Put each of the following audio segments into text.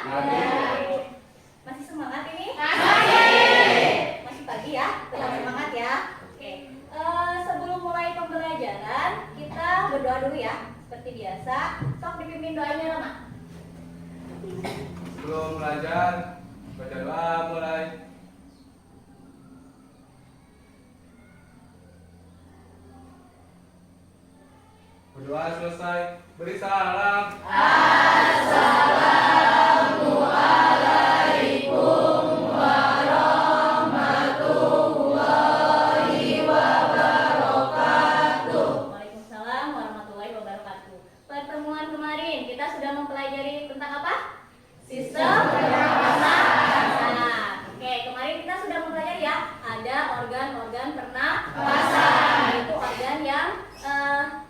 Masih semangat ini? Masih pagi ya? Tetap semangat ya? Oke. Sebelum mulai pembelajaran, kita berdoa dulu ya. Seperti biasa, sok dipimpin doanya Rama. Sebelum belajar, baca doa mulai. Berdoa selesai, beri salam. Assalamualaikum warahmatullahi wabarakatuh. Waalaikumsalam warahmatullahi wabarakatuh. Pertemuan kemarin kita sudah mempelajari tentang apa? Sistem pernapasan. Oke, kemarin kita sudah mempelajari ya, ada organ-organ pernapasan. Itu organ yang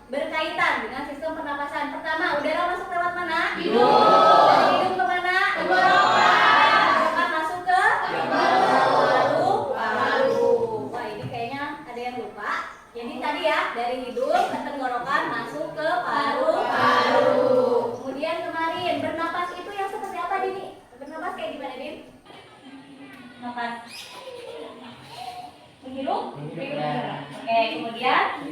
berkaitan dengan sistem pernapasan. Pertama, udara masuk lewat mana? Hidung. Dari hidung ke mana? Tenggorokan. Masuk ke paru. Wah, ini kayaknya ada yang lupa. Jadi tadi ya, dari hidung ke tenggorokan masuk ke paru. Kemudian kemarin bernapas itu yang seperti apa, Dini? Bernapas kayak gimana, Din? Napas menghirup? Oke, kemudian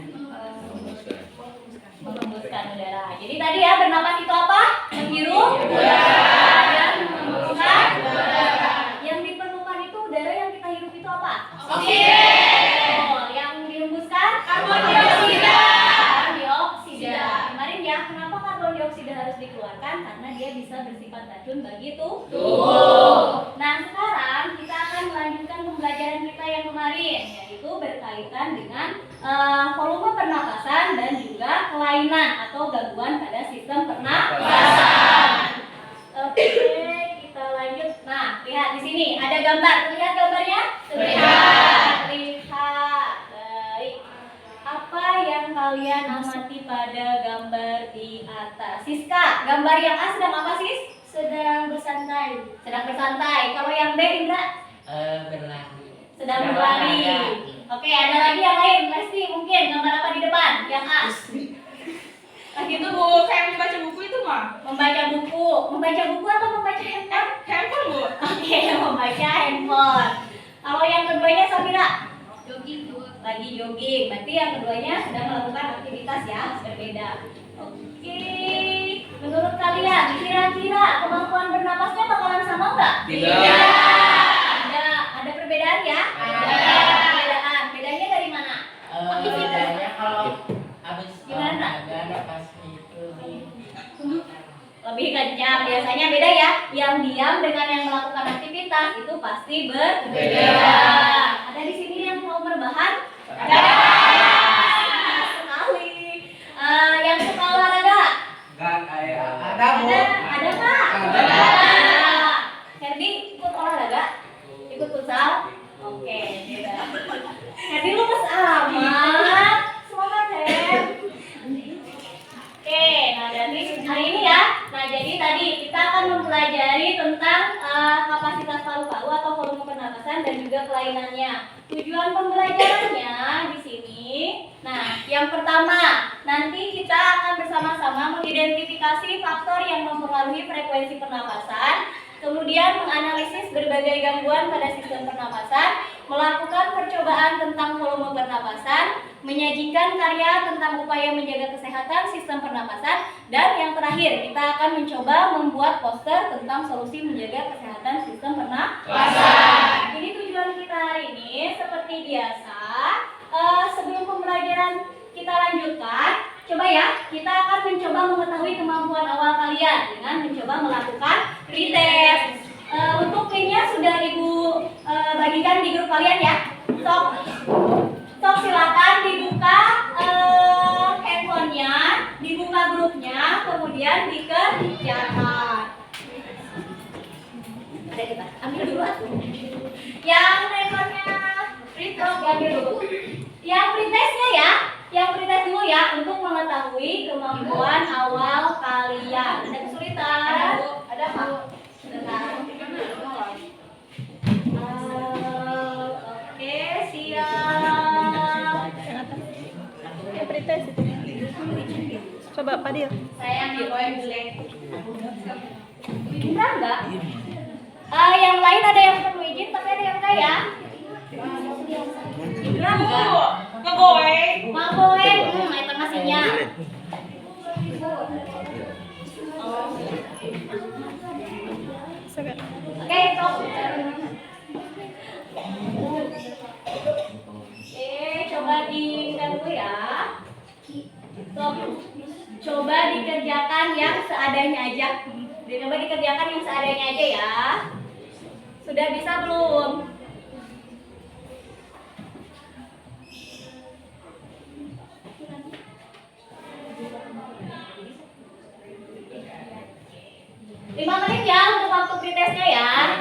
menghembuskan udara. Jadi tadi ya, bernapas itu apa? Menghirup udara dan menghembuskan udara. Yang diperlukan itu udara yang kita hirup itu apa? Oksigen. Yang dihembuskan? Karbon dioksida. Kemarin ya, kenapa karbon dioksida harus dikeluarkan? Karena dia bisa bersifat racun bagi tubuh. Nah, sekarang kita akan melanjutkan pembelajaran kita yang kemarin, yaitu berkaitan dengan volume pernapasan dan juga kelainan atau gangguan pada sistem pernapasan. Oke, kita lanjut. Nah, lihat di sini ada gambar. Lihat gambarnya? Lihat. Baik. Apa yang kalian amati pada gambar di atas? Siska, gambar yang A sedang apa, Sis? Sedang bersantai. Sedang bersantai. Kalau yang B, Indra? Berlari. Sedang berlari. Oke, ada lagi yang lain. Lesti, mungkin gambar apa di depan? Yang A. Lagi itu Bu, kayak membaca buku itu mah. Membaca buku. Membaca buku atau membaca handphone? Handphone Bu. Oke, membaca handphone. Kalau yang keduanya, Sabira? Jogging Bu. Lagi jogging. Berarti yang keduanya sedang melakukan aktivitas ya, berbeda. Oke. Menurut kalian, kira-kira kemampuan bernapasnya bakalan sama nggak? Ada perbedaan ya? Ada perbedaan. Bedanya dari mana? Bedanya kalau habis Gimana? olahraga pas itu Lebih kencang. Biasanya beda ya. Yang diam dengan yang melakukan aktivitas itu pasti berbeda. Ada di sini yang mau berbahan? Ada. Sekali. Yang suka olahraga? Enggak kayak ada Bu. Ada Kak? Ada. Herdi ikut olahraga? Ikut futsal? Oke, beda. Herdi lu amat. Semangat, Her. Oke, nah dari hari ini ya. Nah, jadi tadi kita akan mempelajari tentang kapasitas paru-paru atau volume pernapasan dan juga kelainannya. Tujuan pembelajarannya di sini. Nah, yang pertama, nanti kita akan bersama-sama mengidentifikasi faktor yang mempengaruhi frekuensi pernapasan, kemudian menganalisis berbagai gangguan pada sistem pernapasan, melakukan percobaan tentang volume pernapasan, menyajikan karya tentang upaya menjaga kesehatan sistem pernapasan, dan yang terakhir kita akan mencoba membuat poster tentang solusi menjaga kesehatan sistem pernapasan. Ini tujuan kita hari ini. Seperti biasa, sebelum pembelajaran kita lanjutkan, coba ya, kita akan mencoba mengetahui kemampuan awal kalian dengan mencoba melakukan pretest. Untuk linknya sudah Ibu bagikan di grup kalian ya. Sok silakan dibuka handphonenya, dibuka grupnya, kemudian dikerjakan. Ada kita, ambil dulu atuh. Yang handphonenya pretest diambil dulu. Yang pretestnya ya, yang pretest dulu ya untuk mengetahui kemampuan awal kalian. Ada kesulitan? Ada Bu. Sebentar. Oke, siap. Yang pretest itu. Coba Fadil. Sayang di poin jelek. Indra enggak? Yang lain ada yang perlu izin tapi ada yang enggak ya? Indra enggak? Ngegoe. Mau goeng? Itu nasinya. Bisa nggak? Oke, stop. Coba diingat dulu ya. Stop. Coba dikerjakan yang seadanya aja. Coba dikerjakan yang seadanya aja ya. Sudah bisa belum? Lima menit ya untuk waktu pretestnya ya.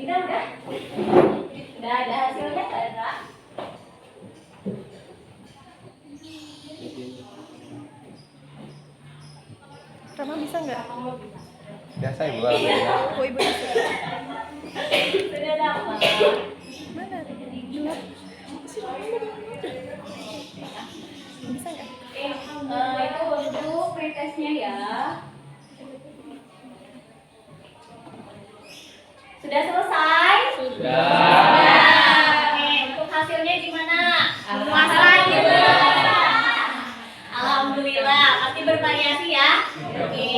Udah? Udah ada hasilnya, Sandra? Rama bisa nggak? Biasa ibu. Oh ibu bisa. Sudah dapat. Mana? Dua. Bisa nggak? Itu untuk pretestnya ya. Sudah selesai? Sudah. Untuk hasilnya gimana? Puasa gitu. Alhamdulillah, pasti bervariasi ya. Oke.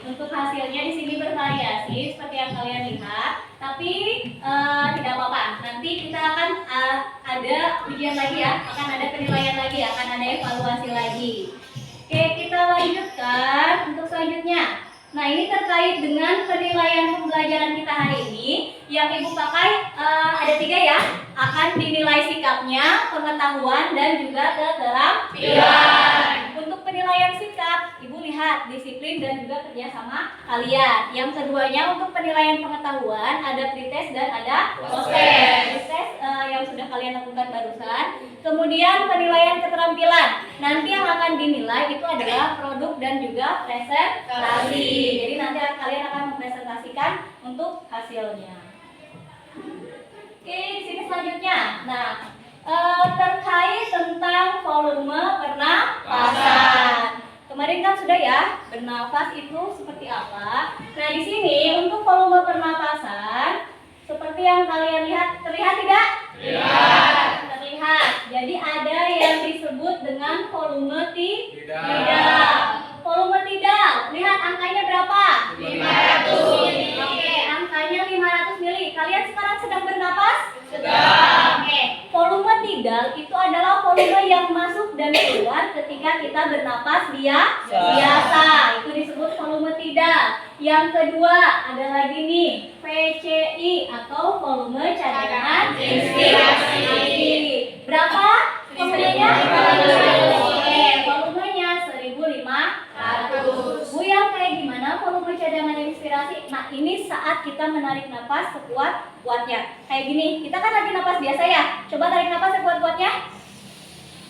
Untuk hasilnya di sini bervariasi seperti yang kalian lihat, tapi tidak apa-apa. Nanti kita akan ada ujian lagi ya, akan ada penilaian lagi, akan ada evaluasi lagi. Oke, kita lanjutkan untuk selanjutnya. Nah, ini terkait dengan penilaian pembelajaran kita hari ini. Yang Ibu pakai ada 3 ya. Akan dinilai sikapnya, pengetahuan, dan juga keterampilan. Untuk penilaian sikap, Ibu lihat disiplin dan juga kerja sama kalian. Yang keduanya untuk penilaian pengetahuan, ada pretest dan ada post-test. Pretest yang sudah kalian lakukan barusan. Kemudian penilaian keterampilan. Nanti yang akan dinilai itu adalah produk dan juga presentasi. Jadi nanti kalian akan mempresentasikan untuk hasilnya. Oke, di sini selanjutnya. Nah, terkait tentang volume pernapasan. Kemarin kan sudah ya, bernafas itu seperti apa. Nah, di sini untuk volume pernapasan seperti yang kalian lihat, terlihat tidak? Terlihat. Jadi ada yang disebut dengan volume tidak. Volume tidak. Lihat angkanya berapa? 500 mili. Oke, angkanya 500 mili. Kalian sekarang sedang bernapas? Sedang. Oke, volume tidak itu adalah volume yang masuk dan keluar ketika kita bernapas biasa. Itu disebut volume tidak. Yang kedua, ada lagi nih, VCI atau volume cadangan inspirasi. Berapa volumenya? 500. Oke, volumenya 1.500. Bu, yang kayak gimana volume cadangan inspirasi? Nah, ini saat kita menarik napas sekuat-kuatnya. Kayak gini, kita kan lagi napas biasa ya. Coba tarik napas sekuat-kuatnya.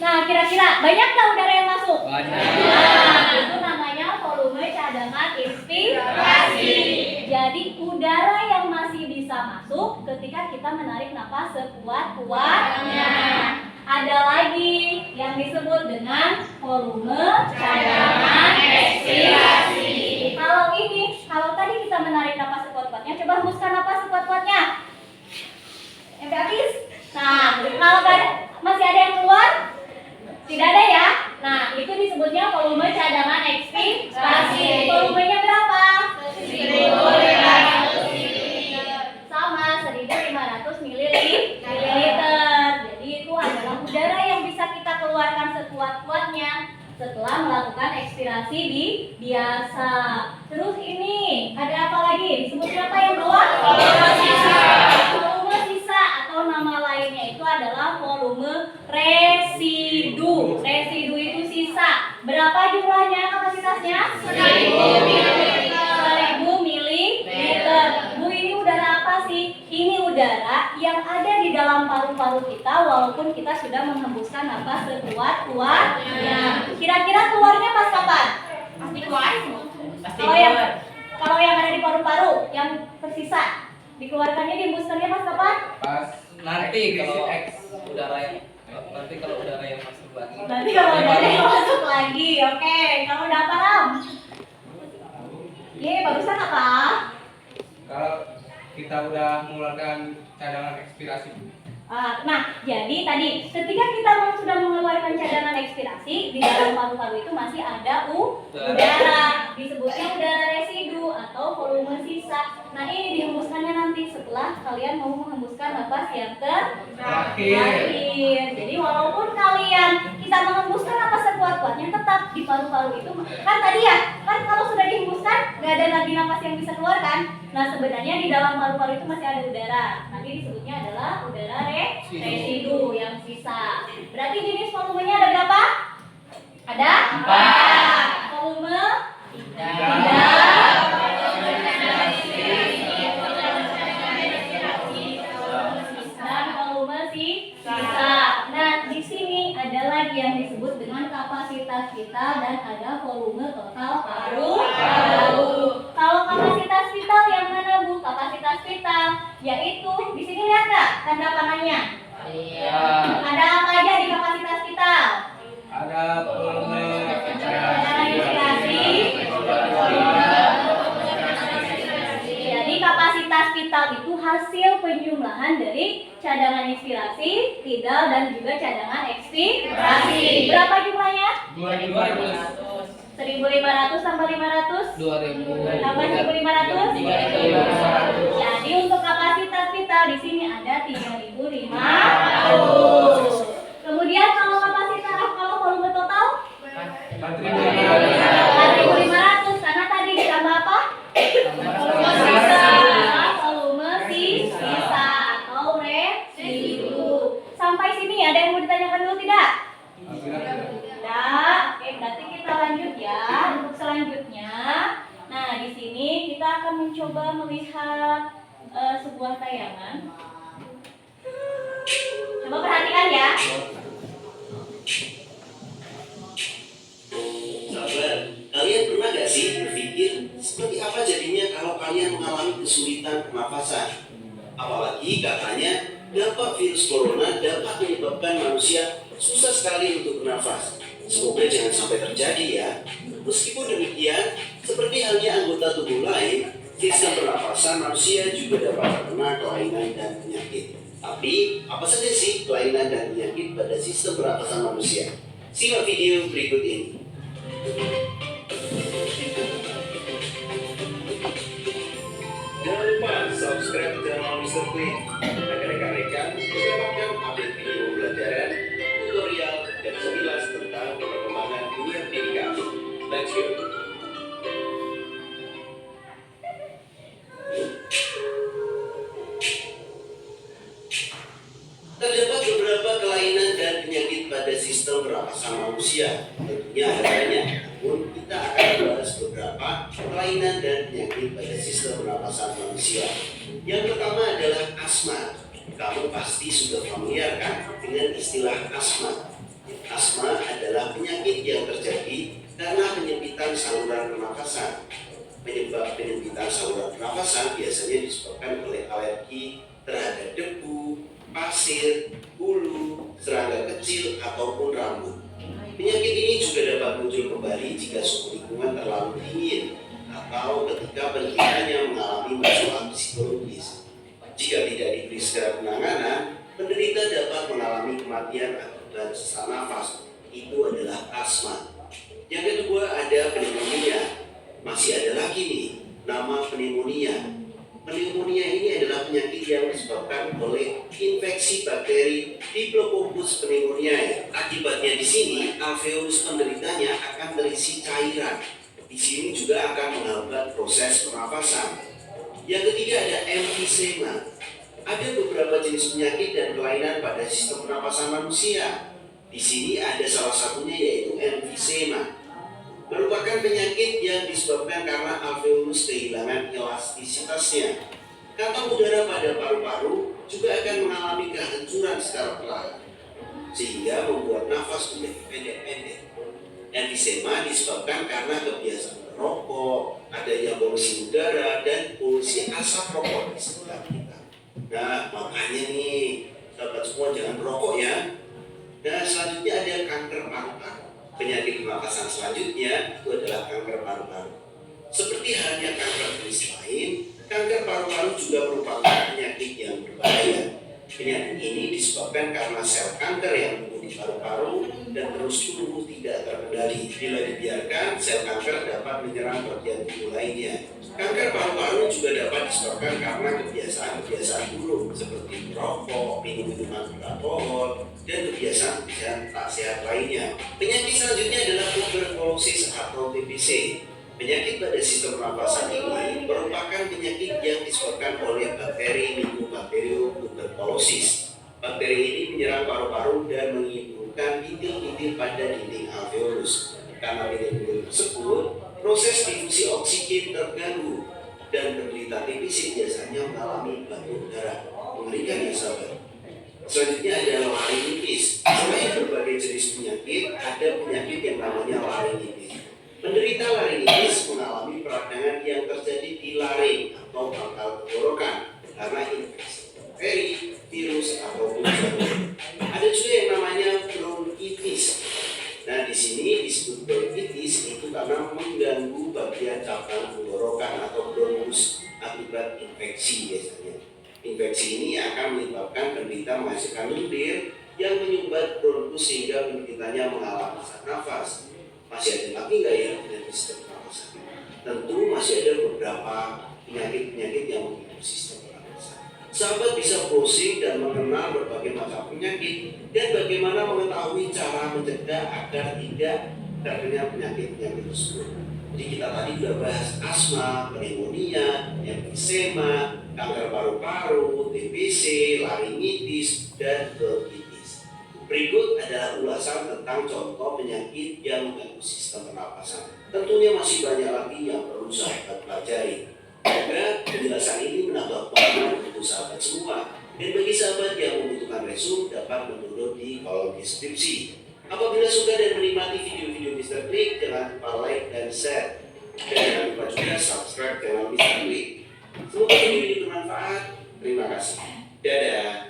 Nah, kira-kira banyak nggak udara yang masuk? Banyak. Nah, itu namanya volume cadangan inspirasi. Jadi udara yang masih bisa masuk ketika kita menarik napas sekuat-kuatnya. Ada lagi yang disebut dengan volume cadangan ekspirasi. Kalau tadi kita menarik napas sekuat-kuatnya, coba hembuskan napas sekuat-kuatnya. Sampai habis. Nah, kalau masih ada yang keluar? Tidak ada ya? Nah, itu disebutnya volume cadangan ekspirasi. Volumenya berapa? 1.500 sama 1.500 mililiter. Jadi itu adalah udara yang bisa kita keluarkan sekuat-kuatnya setelah melakukan ekspirasi biasa. Terus ini ada apa lagi? Disebut apa yang bawah? Volume sisa. Volume sisa atau nama lainnya itu adalah volume residu. Residu itu sisa. Berapa jumlahnya, kapasitasnya? 1.000 mililiter. Bu, ini udara apa sih? Ini udara yang ada di dalam paru-paru kita walaupun kita sudah menghembuskan napas sekuat-kuatnya. Kira-kira keluarnya pas kapan? Pasti keluar. Pasti Kalau yang ada di paru-paru yang tersisa Dikeluarkannya, dihembuskannya pas kapan? Pas Nanti kalau X. udara yang masuk lagi. Nanti kalau udara yang masuk lagi. Oke, kamu udah apa, Ram? Ye, barusan apa? Kalau kita udah mengeluarkan cadangan ekspirasi. Nah, jadi tadi ketika kita sudah mengeluarkan cadangan ekspirasi, di dalam paru-paru itu masih ada udara, disebutnya udara residu atau volume sisa. Nah, ini dihembuskannya nanti setelah kalian mau menghembuskan napas yang terakhir. Jadi walaupun kalian kita menghembuskan napas sekuat-kuatnya, tetap di paru-paru itu kan tadi ya, kan kalau sudah dihembuskan nggak ada lagi napas yang bisa keluar kan. Nah, sebenarnya di dalam paru-paru itu masih ada udara. Nanti disebutnya adalah udara residu yang sisa. Berarti jenis volumenya ada berapa? Ada 4. Volume 3. Dan volume sisa. Nah, di sini ada lagi yang disebut dengan kapasitas vital dan ada volume total paru-paru. Kalau kapasitas vital yang mana, Bu? Kapasitas vital yaitu di sini lihat nggak tanda panahnya? Iya. Ada apa aja di kapasitas vital? Ada volume Cadangan inspirasi. Jadi kapasitas vital itu hasil penjumlahan dari cadangan inspirasi, tidal dan juga cadangan ekspirasi. Berapa jumlahnya? 1.500 tambah 500? 2.000. Tambah 1.500? 3.500. Jadi untuk kapasitas vital di sini ada 3.500. Kemudian kalau volume total 4.500 karena tadi ditambah apa? Volume sisa. Volume sisa atau residu. Sampai sini ada yang mau ditanyakan dulu tidak? Tidak. Oke, berarti kita lanjut ya. Untuk selanjutnya, nah di sini kita akan mencoba melihat sebuah tayangan. Coba perhatikan ya. Sahabat, kalian pernah gak sih berpikir seperti apa jadinya kalau kalian mengalami kesulitan pernafasan? Apalagi katanya dampak virus corona dapat menyebabkan manusia susah sekali untuk bernafas. Semoga jangan sampai terjadi ya. Meskipun demikian, seperti halnya anggota tubuh lain, sistem pernafasan manusia juga dapat terkena kelainan dan penyakit. Tapi, apa saja sih kelainan dan penyakit pada sistem pernafasan manusia? Simak video berikut ini. Jangan lupa subscribe channel Mr. Queen agar rekan-rekan mendapatkan update video pembelajaran, tutorial, dan sekilas tentang perkembangan dunia pendidikan. Let's go! Terdapat beberapa kelainan dan penyakit pada sistem pernapasan manusia. Tentunya ada banyak, namun kita akan membahas beberapa kelainan dan penyakit pada sistem pernapasan manusia. Yang pertama adalah asma. Kamu pasti sudah familiar kan dengan istilah asma. Asma adalah penyakit yang terjadi karena penyempitan saluran pernapasan. Penyebab penyempitan saluran pernapasan biasanya disebabkan oleh alergi terhadap debu, pasir, bulu, serangga kecil, ataupun rambut. Penyakit ini juga dapat muncul kembali jika suhu lingkungan terlalu dingin atau ketika penderitanya mengalami masalah psikologis. Jika tidak diberi segera penanganan, penderita dapat mengalami kematian akibat sesak nafas. Itu adalah asma. Yang kedua ada pneumonia. Masih ada lagi nih, nama pneumonia. Pneumonia ini adalah penyakit yang disebabkan oleh infeksi bakteri Diplococcus pneumoniae. Akibatnya di sini alveolus penderitanya akan terisi cairan. Di sini juga akan menghambat proses pernafasan. Yang ketiga ada emfisema. Ada beberapa jenis penyakit dan kelainan pada sistem pernapasan manusia. Di sini ada salah satunya yaitu emfisema. Merupakan penyakit yang disebabkan karena alveolus kehilangan elastisitasnya. Kantong udara pada paru-paru juga akan mengalami kehancuran secara perlahan, sehingga membuat nafas menjadi pendek-pendek. Emfisema disebabkan karena kebiasaan rokok, adanya polusi udara, dan polusi asap rokok di sekitar kita. Nah, makanya nih, sahabat semua jangan merokok ya. Dan selanjutnya ada kanker paru-paru. Penyakit pernapasan selanjutnya itu adalah kanker paru-paru. Seperti halnya kanker jenis lain, kanker paru-paru juga merupakan penyakit yang berbahaya. Penyakit ini disebabkan karena sel kanker yang tumbuh di paru-paru dan terus tumbuh tidak terkendali. Bila dibiarkan, sel kanker dapat menyerang bagian tubuh lainnya. Kanker paru-paru juga dapat disebabkan karena kebiasaan-kebiasaan buruk seperti merokok, minum minuman beralkohol, dan kebiasaan-kebiasaan tak sehat lainnya. Penyakit selanjutnya adalah tuberkulosis atau TBC. Penyakit pada sistem pernapasan ini merupakan penyakit yang disebabkan oleh bakteri Mycobacterium tuberculosis. Bakteri ini menyerang paru-paru dan menimbulkan bintil-bintil pada dinding alveolus. Karena bintil-bintil tersebut, proses difusi oksigen terganggu dan penderita TBC biasanya mengalami batuk darah. Mengerikan ya sahabat. Selanjutnya ada laringitis. Selain berbagai jenis penyakit, ada penyakit yang namanya laringitis. Penderita laringitis mengalami peradangan yang terjadi di laring atau pangkal tenggorokan karena infeksi bakteri, virus, ataupun jamur. Ada juga yang namanya bronkitis. Nah, di sini disebut bronkitis itu karena mengganggu bagian cabang tenggorokan atau bronkus akibat infeksi biasanya. Infeksi ini akan menyebabkan penderita menghasilkan lendir yang menyumbat bronkus sehingga penderitanya mengalami sesak nafas. Masih ada lagi nggak ya penyakit sistem pernapasan? Tentu masih ada beberapa penyakit-penyakit yang mengganggu sistem pernapasan. Sahabat bisa browsing dan mengenal berbagai macam penyakit dan bagaimana mengetahui cara mencegah agar tidak terkena penyakit-penyakit tersebut. Jadi kita tadi sudah bahas asma, pneumonia, emfisema, kanker paru-paru, TBC, laringitis, dan bronkitis. Berikut adalah ulasan tentang contoh penyakit yang mengganggu sistem pernapasan. Tentunya masih banyak lagi yang perlu sahabat pelajari. Semoga penjelasan ini menambah pengetahuan untuk sahabat semua. Dan bagi sahabat yang membutuhkan resume dapat mendownload di kolom deskripsi. Apabila suka dan menikmati video-video Mr. Klik, jangan lupa like dan share. Dan jangan lupa juga subscribe channel Mr. Klik. Semoga video ini bermanfaat. Terima kasih. Dadah.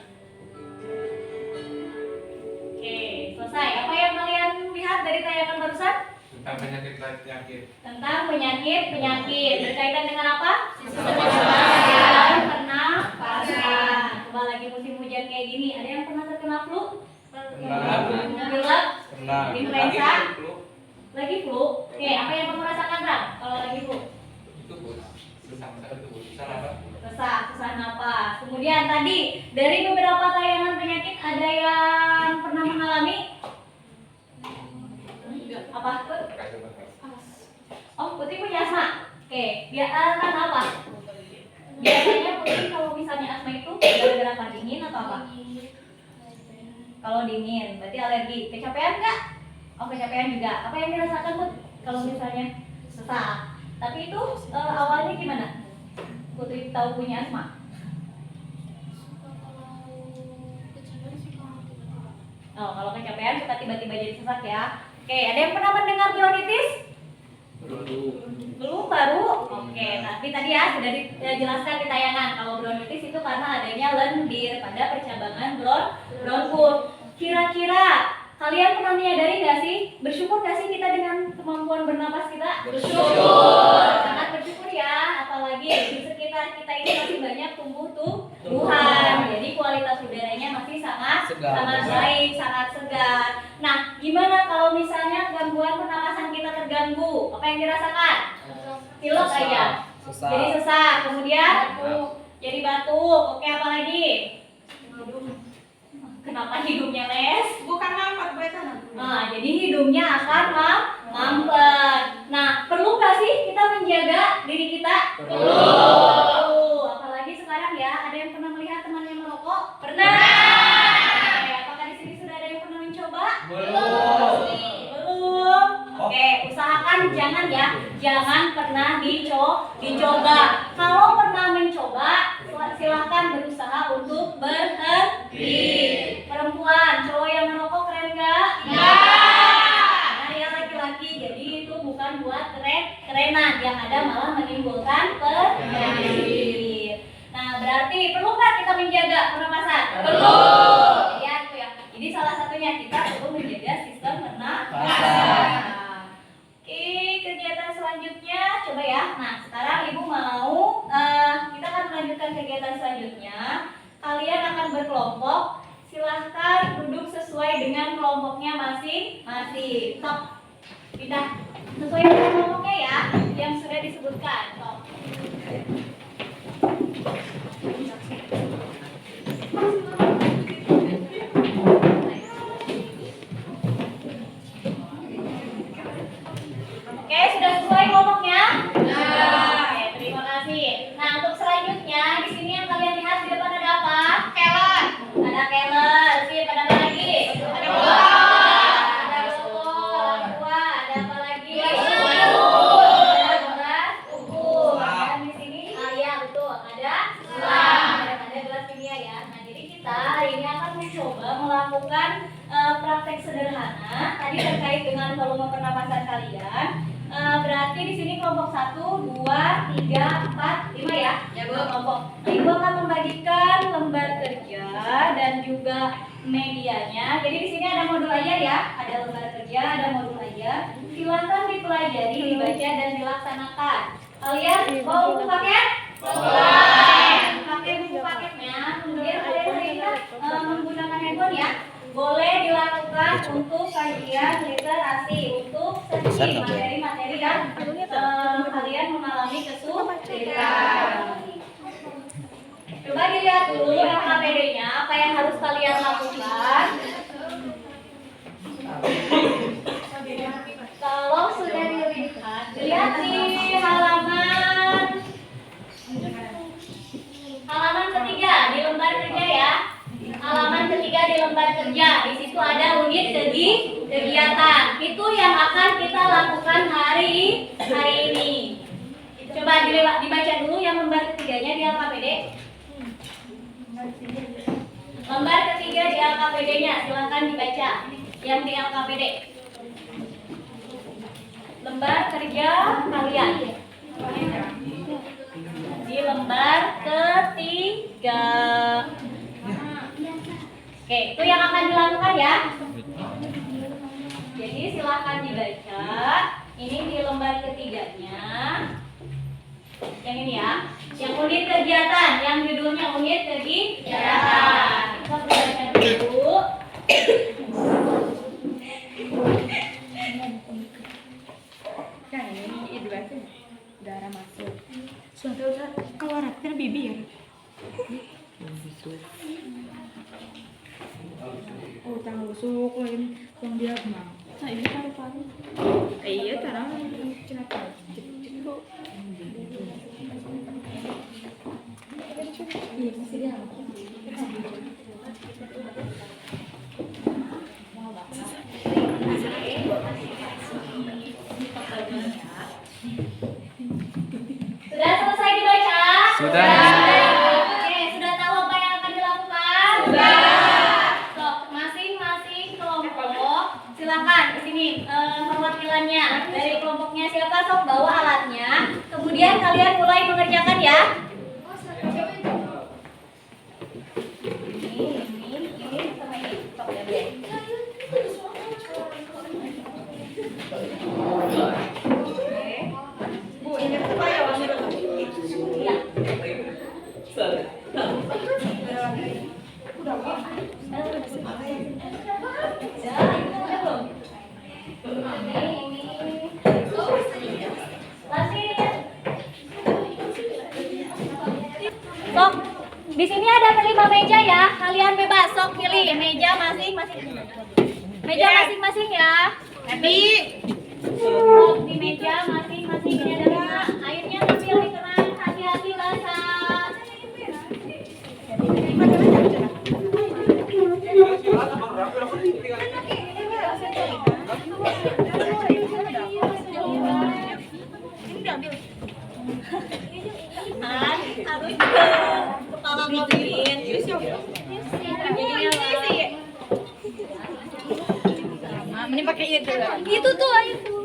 Oke, selesai. Apa yang kalian lihat dari tayangan barusan? Tentang penyakit. Tentang penyakit berkaitan dengan apa? Sistem pernapasan. Pernapasan. Coba lagi musim hujan kayak gini, ada yang pernah terkena flu? Pilek? Influenza? Lagi flu? Oke, apa yang kamu rasakan, Ram? Kalau lagi flu? Itu susah apa? Susah napas. Kemudian tadi dari beberapa tayangan penyakit ada yang pernah mengalami apa? Oh, Putri punya asma. Oke, kan apa? Biasanya Putri kalau misalnya asma itu gara-gara apa, dingin atau apa? Kalau dingin, berarti alergi. Kecapean nggak? Oh, kecapean juga. Apa yang dirasakan, Put? Kalau misalnya sesak. Tapi itu awalnya gimana? Putri tahu punya asma? Oh, kalau kecapean suka tiba-tiba jadi sesak ya. Oke, ada yang pernah mendengar bronkitis? Belum, baru? Oke, tapi tadi ya sudah dijelaskan di tayangan kalau bronkitis itu karena adanya lendir pada percabangan bronkus. Kira-kira kalian pernah menyadari nggak sih? Bersyukur nggak sih kita dengan kemampuan bernapas kita? Bersyukur. Sangat bersyukur ya. Apalagi di sekitar kita ini masih banyak tumbuh-tumbuhan. Jadi kualitas udaranya masih sangat baik, sangat segar. Nah, gimana kalau misalnya gangguan pernapasan kita terganggu? Apa yang dirasakan? Pilek aja. Jadi sesak. Kemudian jadi batuk. Oke, apa lagi? Kenapa hidungnya les? Bukan mampet, betul. Nah, jadi hidungnya akan mampet. Nah, perlu nggak sih kita menjaga diri kita? Perlu. Apalagi sekarang ya, ada yang pernah melihat temannya merokok? Pernah. Oke, apakah di sini sudah ada yang pernah mencoba? Belum. Oke, usahakan jangan ya, jangan pernah dicoba. Kalau pernah mencoba, silakan berusaha untuk berhenti. Perempuan, cowok yang merokok keren nggak? Nggak. Karena dia laki-laki, jadi itu bukan buat kerenan. berkelompok, silahkan duduk sesuai dengan kelompoknya masing-masing. Sok, pindah sesuai dengan kelompoknya ya, yang sudah disebutkan. Sok. Oke, sudah sesuai kelompoknya? Oke, terima kasih. Nah, untuk selanjutnya di sini yang kalian lihat di depan ada apa? Keler. Ada keler, sip, ada apa lagi? Ada bola, ada bola, ada apa lagi? Ada gelas ukur. Dan di sini, ya betul, ada gelas. Ada gelas kimia ya. Nah, jadi kita hari ini akan mencoba melakukan praktek sederhana tadi terkait dengan volume pernapasan kalian. Berarti di sini kelompok 1, 2, 3, 4, 5 ya? Ya, Bu. Kelompok. Nah, Ibu akan membagikan lembar kerja dan juga medianya. Jadi di sini ada modul ajar ya, ada lembar kerja, ada modul ajar. Silakan dipelajari, dibaca dan dilaksanakan. Kalian mau buku paket? Pakai buku paketnya. Kemudian kalian hari ini menggunakan handphone ya. Boleh dilakukan untuk kajian literasi, untuk sesi materi-materi yang kalian mengalami kesulitan. Coba dilihat dulu LKPD-nya, apa yang harus kalian lakukan. Kalau sudah dilihat, dilihat di halaman ketiga di lembar kerja ya. Halaman ketiga di lembar kerja. Di situ ada unit kegiatan. Itu yang akan kita lakukan hari ini. Coba dibaca dulu yang lembar ketiganya di LKPD. Lembar ketiga di LKPD-nya, silakan dibaca yang di LKPD. Lembar kerja kalian. Di lembar ketiga. Oke, itu yang akan dilakukan ya. Jadi silahkan dibaca. Ini di lembar ketiganya. Yang ini ya. Yang unit kegiatan, yang judulnya unit kegiatan. Kita baca dulu. Kan ini dibaca. Darah masuk. Sudah keluar kan bibir. Oh, tangan busuk lain yang dia mah. Nah, ini paru-paru. Iya, karena kenapa? Iya, masih dia. Sudah selesai dibaca? Sudah. Oke, sudah tahu apa yang akan dilakukan? Sudah. So, masing-masing kelompok silakan di sini perwakilannya dari kelompoknya siapa, sok bawa alatnya. Kemudian kalian mulai mengerjakan ya. Ini sama ini. Sok ya, Bu. Bu, ini apa ya warna? Iya. Sok, di sini ada 5 meja ya. Kalian bebas sok pilih meja masing-masing. Meja masing-masing ya. Tapi Sok di meja masing-masing ini ada 5. Airnya ambil di keran, hati-hati basah. Harus kepala mobilin. ini pakai itu. Itu tuh air tuh.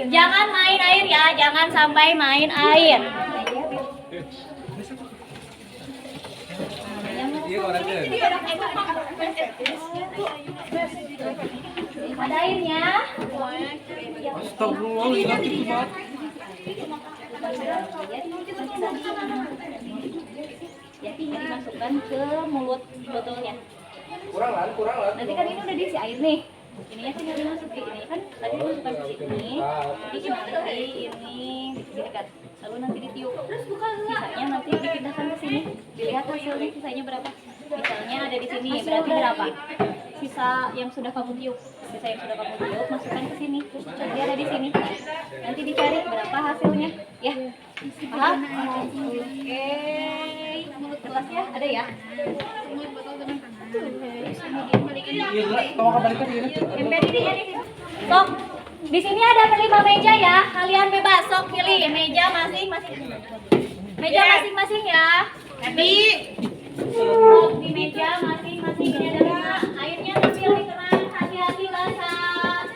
Jangan main air ya, jangan sampai main air. Iya orangnya. Ada airnya. Astagfirullah, ini itu banget. Ya, dimasukkan ke mulut botolnya. Kurang lah. Nanti kan ini udah diisi air nih. Ininya tinggal dimasukin. Ini kan tadi dimasukkan ke sini. Dimasukin ini dekat. Lalu nanti ditiup. Sisanya nanti dipindahkan ke sini. Dilihat hasilnya sisanya berapa. Misalnya ada di sini, berarti berapa? Sisa yang sudah kamu tiup. Sisa yang sudah kamu tiup masukkan ke sini. Dia ada di sini. Nanti dicari berapa hasilnya. Ya. Paham? Oke. Mulut gelasnya ada ya? Ember ini ya di sini. Sok, di sini ada 5 meja ya. Kalian bebas sok pilih meja masing-masing. Meja masing-masing ya. Tapi sok di meja masing-masing ini ada 5. Airnya ambil di keran, hati-hati basah.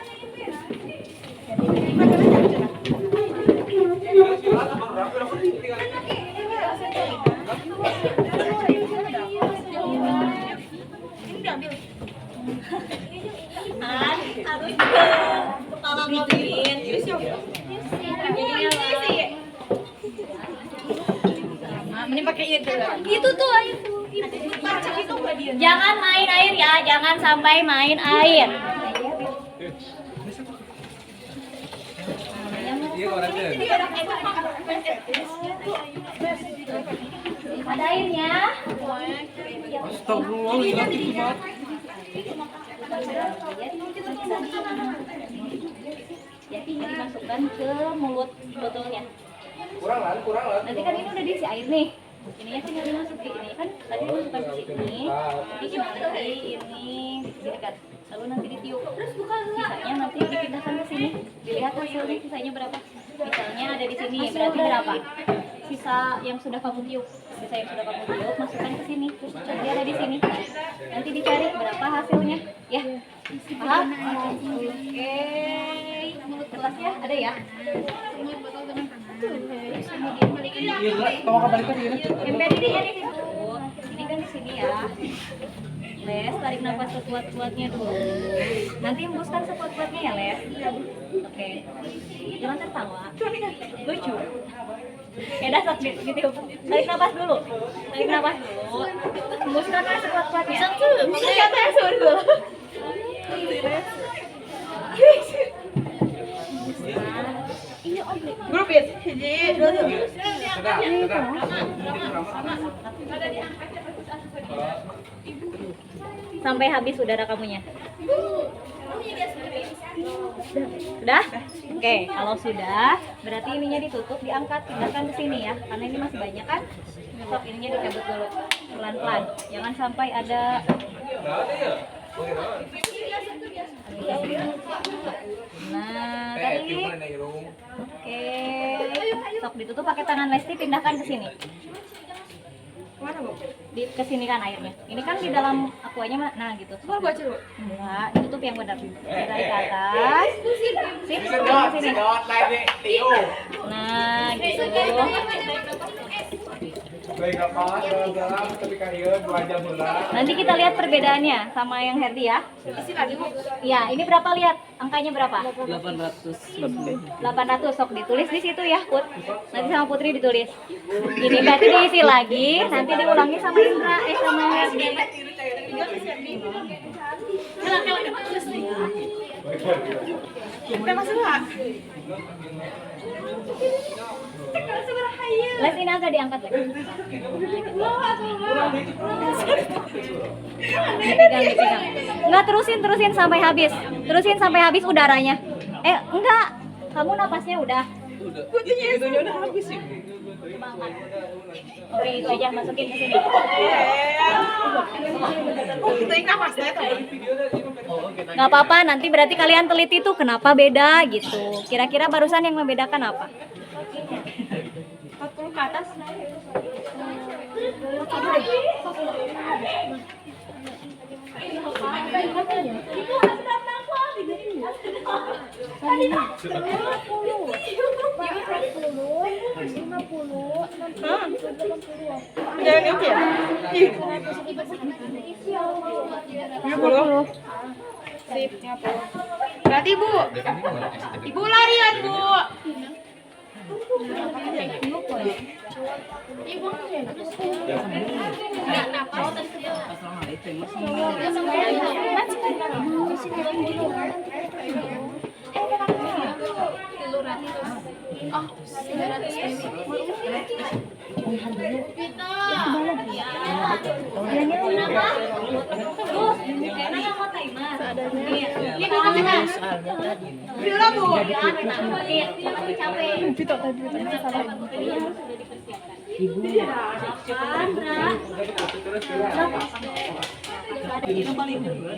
Harus kepala mobilin. Mending pakai itu. Itu tuh air tuh. Jangan main air ya, jangan sampai main air. Iya orangnya. Ada airnya. Astagfirullah, gitu banget. Jadi dimasukkan ke mulut botolnya. Kurang lah. Nanti kan ini udah diisi air nih. Ininya tinggal dimasukin. Ini kan tadi dimasukkan ke sini. Dimasukin ini dekat. Lalu nanti ditiup. Sisanya nanti dipindahkan ke sini. Dilihat hasilnya sisanya berapa. Misalnya ada di sini, berarti berapa? Sisa yang sudah kamu tiup. Sisa yang sudah kamu tiup masukkan ke sini. Dia ada di sini. Nanti dicari berapa hasilnya. Ya. Paham? Oke. Mulut gelasnya ada ya? Ember ini ya di situ. Ini kan di sini ya. Les, tarik nafas sekuat-kuatnya dulu. Nanti hembuskan sekuat-kuatnya ya, Les. Oke. Jangan tertawa. Lucu. Dah sok ditiup. Tarik nafas dulu. Hembuskan sekuat-kuatnya. Siapa yang suruh? Grup ya. Sampai habis udara kamunya. Sudah? Oke, kalau sudah, berarti ininya ditutup, diangkat, pindahkan ke sini ya. Karena ini masih banyak kan. Sok ininya dicabut dulu, pelan-pelan. Jangan sampai ada. Nah, tadi. Oke. Sok ditutup pakai tangan Lesti, pindahkan ke sini. Mana, Bu? Di kesini kan airnya. Ini kan di dalam akuanya, nah gitu. Keluar baca, Bu. Enggak, ditutup yang benar. Dari ke atas. Sip, ke sini. Nah, gitu. Nanti kita lihat perbedaannya sama yang Herdi ya. Isi lagi, Bu. Iya, ini berapa lihat? Angkanya berapa? 800 800, sok ditulis di situ ya, Put. Nanti sama Putri ditulis. Ini berarti diisi lagi, nanti diulangi sama Indra, sama Herdi. Kita masuk lah. Les ini agak diangkat lagi. Dipegang. Enggak, terusin sampai habis. Terusin sampai habis udaranya. Enggak. Kamu napasnya udah. Itunya udah habis sih. Oke, itu aja masukin ke sini. Oh, kita napas ya, teman. Nggak apa-apa, nanti berarti kalian teliti tuh kenapa beda gitu. Kira-kira barusan yang membedakan apa? 40 ke atas. Jangan ini ya? 50. Sip, 50. Berarti, Bu. Ibu lari ya, Bu. Itu masih ada. 250.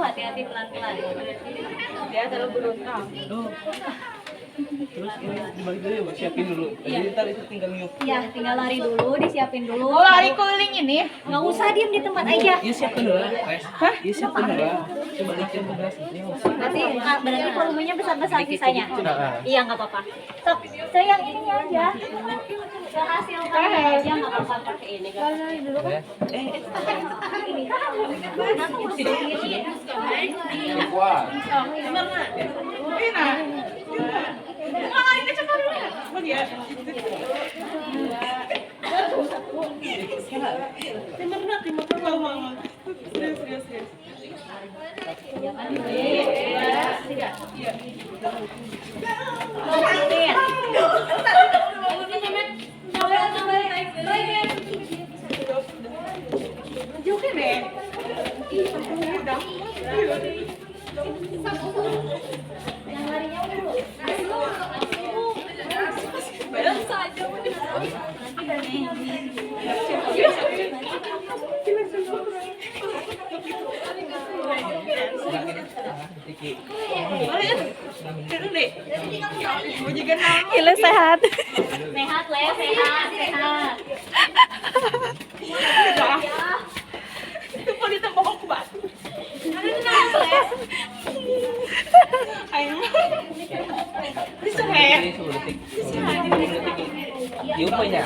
Hati-hati pelan-pelan. Dia terlalu berontak. Terus ini dibalik dulu ya, siapin dulu. Jadi ntar itu tinggal niup. Iya, tinggal lari dulu, disiapin dulu. Oh, lari keliling ini? Nggak usah diem di tempat aja. Iya siapin dulu. Hah? Iya siapin dulu. Coba lihatin ke beras. Berarti volumenya besar-besar sisanya. Nah. Iya, nggak apa-apa. Sok, saya yang ininya aja. Yang hasil kalian aja nggak apa-apa pakai ini. Lari dulu kan. Ini kan. Wah. Gila sehat. Sehat, Le, sehat. Itu mau ditembak aku, Mbak. Ayo. Bisa ya? Ini 10 detik. 10 detik. Tiup aja.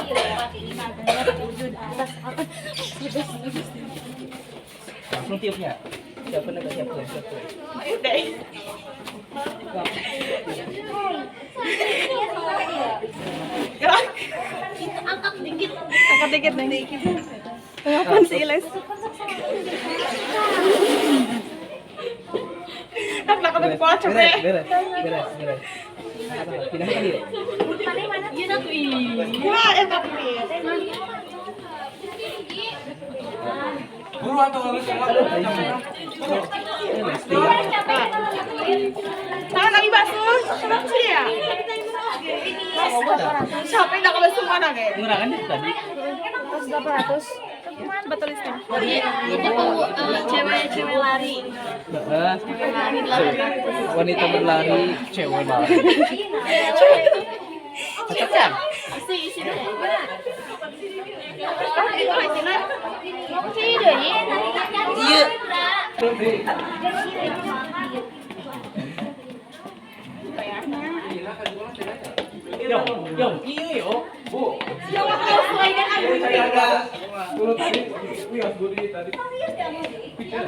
Langsung tiupnya. Siapa nak siap tuh? Ayo deh. Gerak. Angkat dikit. Angkat dikit nih. Ngapain sih, Les? Tak nak kena kuat capek. Beres. Pindah ke dia. Iya, nak. Wah, tapi. Buruan tuh harus Tangan lagi basuh. Kenapa sih ya? Siapa yang nak basuh mana, guys? Murah kan itu tadi? 800. Betul listnya. Itu cewek lari. Wanita berlari, cewek lari. Cocok kan? Isi dulu. Iya. Yong, iya yo. Bu. Turun tadi, wih budi tadi. Makanya biar bikin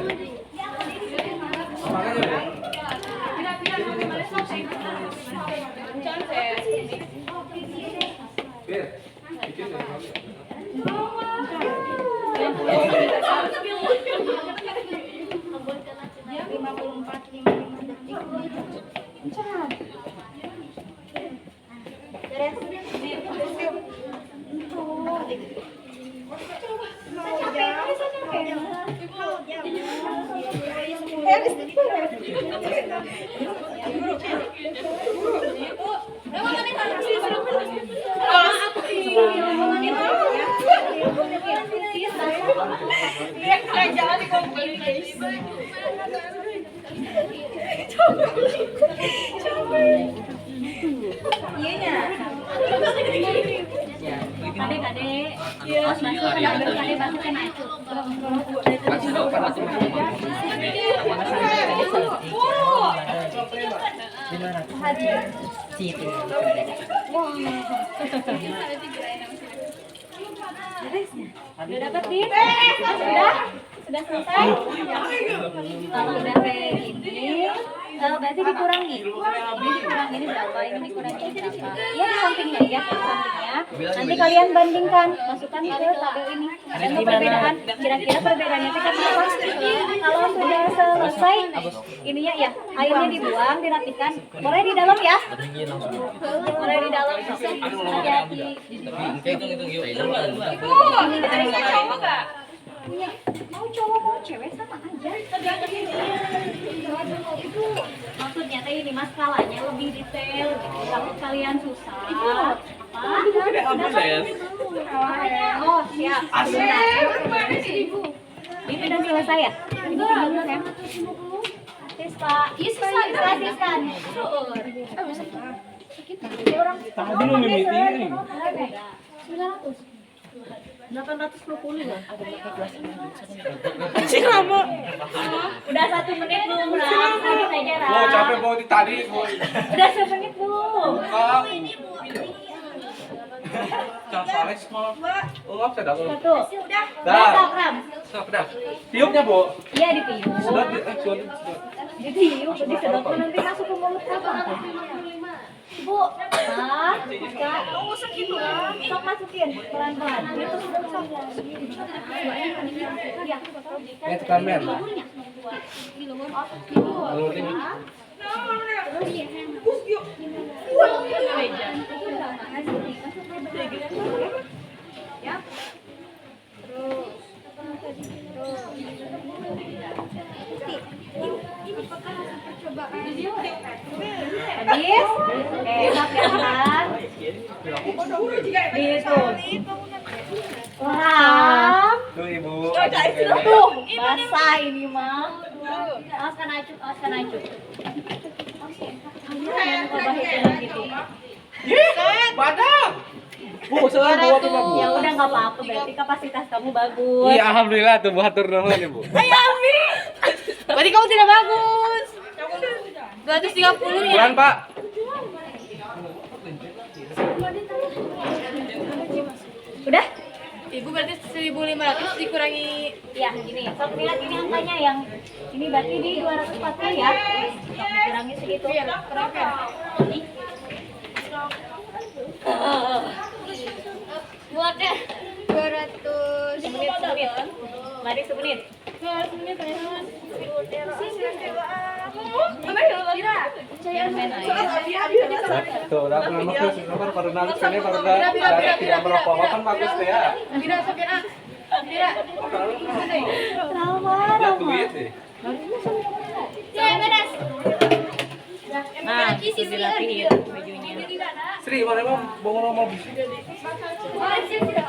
Jangan dikompil, guys. Iya nya. Kadek-kadek. Os masuk ke dalam kadek masuk ke masuk. Udah dapat nih? Sudah selesai? Kalau udah kayak gini, berarti dikurangi. Dikurangi ini berapa? Ini dikurangi berapa? Ya di sampingnya ya, di sampingnya. Nanti kalian bandingkan, masukkan ke tabel ini. Dan perbedaan, kira-kira perbedaannya itu kenapa? Kalau sudah selesai, ininya ya, airnya dibuang, dirapikan. Boleh di dalam ya? Boleh di dalam. Hati-hati. Punya mau cowok mau cewek sama aja. Itu maksudnya teh ini mas skalanya lebih detail. Kalau kalian susah. Oh siap. Ini udah selesai ya? Ibu ya? Siswa. Siswa. Orang Tadi lu meeting. 820 lah. Anjing lama. Udah 1 menit belum Ram? Lanjut aja Ram. Mau capek mau tadi mau. Udah 1 menit belum? Jangan salah small. Oh, sudah dulu. Satu. Dah. Masak Ram. Sudah. Tiupnya, Bu. Iya ditiup. Sudah Ditiup, disedot nanti masuk ke mulut apa? Bu, masukin sok masukin pelan-pelan. Itu sudah Lihat kamera. Habis? Enak ya kan? Gitu. Ram. Tuh, Ibu. Tuh, basah ini mah. Awas acuh. Gitu. Padang. Bu, selalu Bu, Bu. Ya udah nggak apa-apa, berarti kapasitas kamu bagus. Iya, alhamdulillah tuh Bu hatur nuhun Ibu. Berarti kamu tidak bagus. 230 ya. Bulan, Pak. Udah? Ibu berarti 1.500 dikurangi. Ya, gini. Sok lihat ini angkanya yang ini berarti di 240 ya. Sok dikurangi segitu. Berapa? Buatnya 200. semenit. Mari semenit. Tuh, udah pernah makan sebentar pada nangis ini pada tidak merokok kan bagus deh ya. Tidak sakit ah. Tidak. Lihat duit deh. Ya, beres. Nah, itu dirapihin bajunya. Sri, mana emang bawa mau bisi?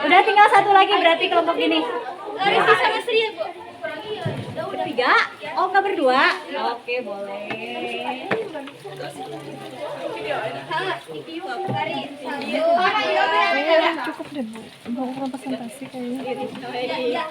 Udah tinggal satu lagi berarti kelompok ini. Rizky sama Sri ya, Bu. Bertiga? Oh, nggak berdua? Oke, boleh. Cukup deh, Bu. Mau representasi kayaknya. Ya.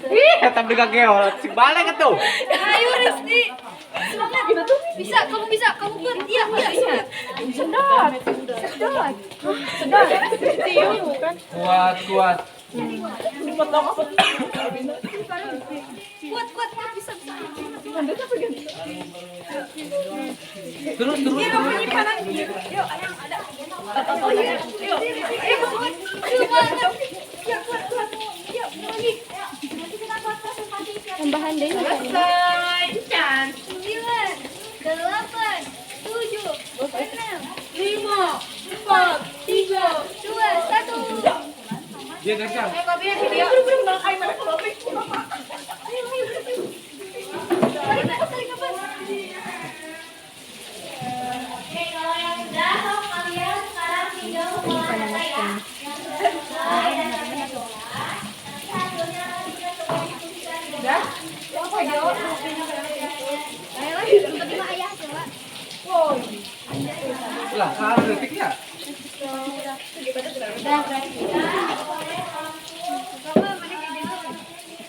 Ih, tapi gak geot, si balik tuh. Ayo Rizky. Semangat. Bisa, kamu bisa. Kamu kuat. Iya. Sedot. Kuat. Kuat bisa. Terus. Tambahan deh. Selesai. 9, 8, 7, 6, 5, 4, 3, 2, 1. Dia gancang. Kopinya video. Oke, kalau yang udah, kalian sekarang tinggal Lah, 1 detik ya?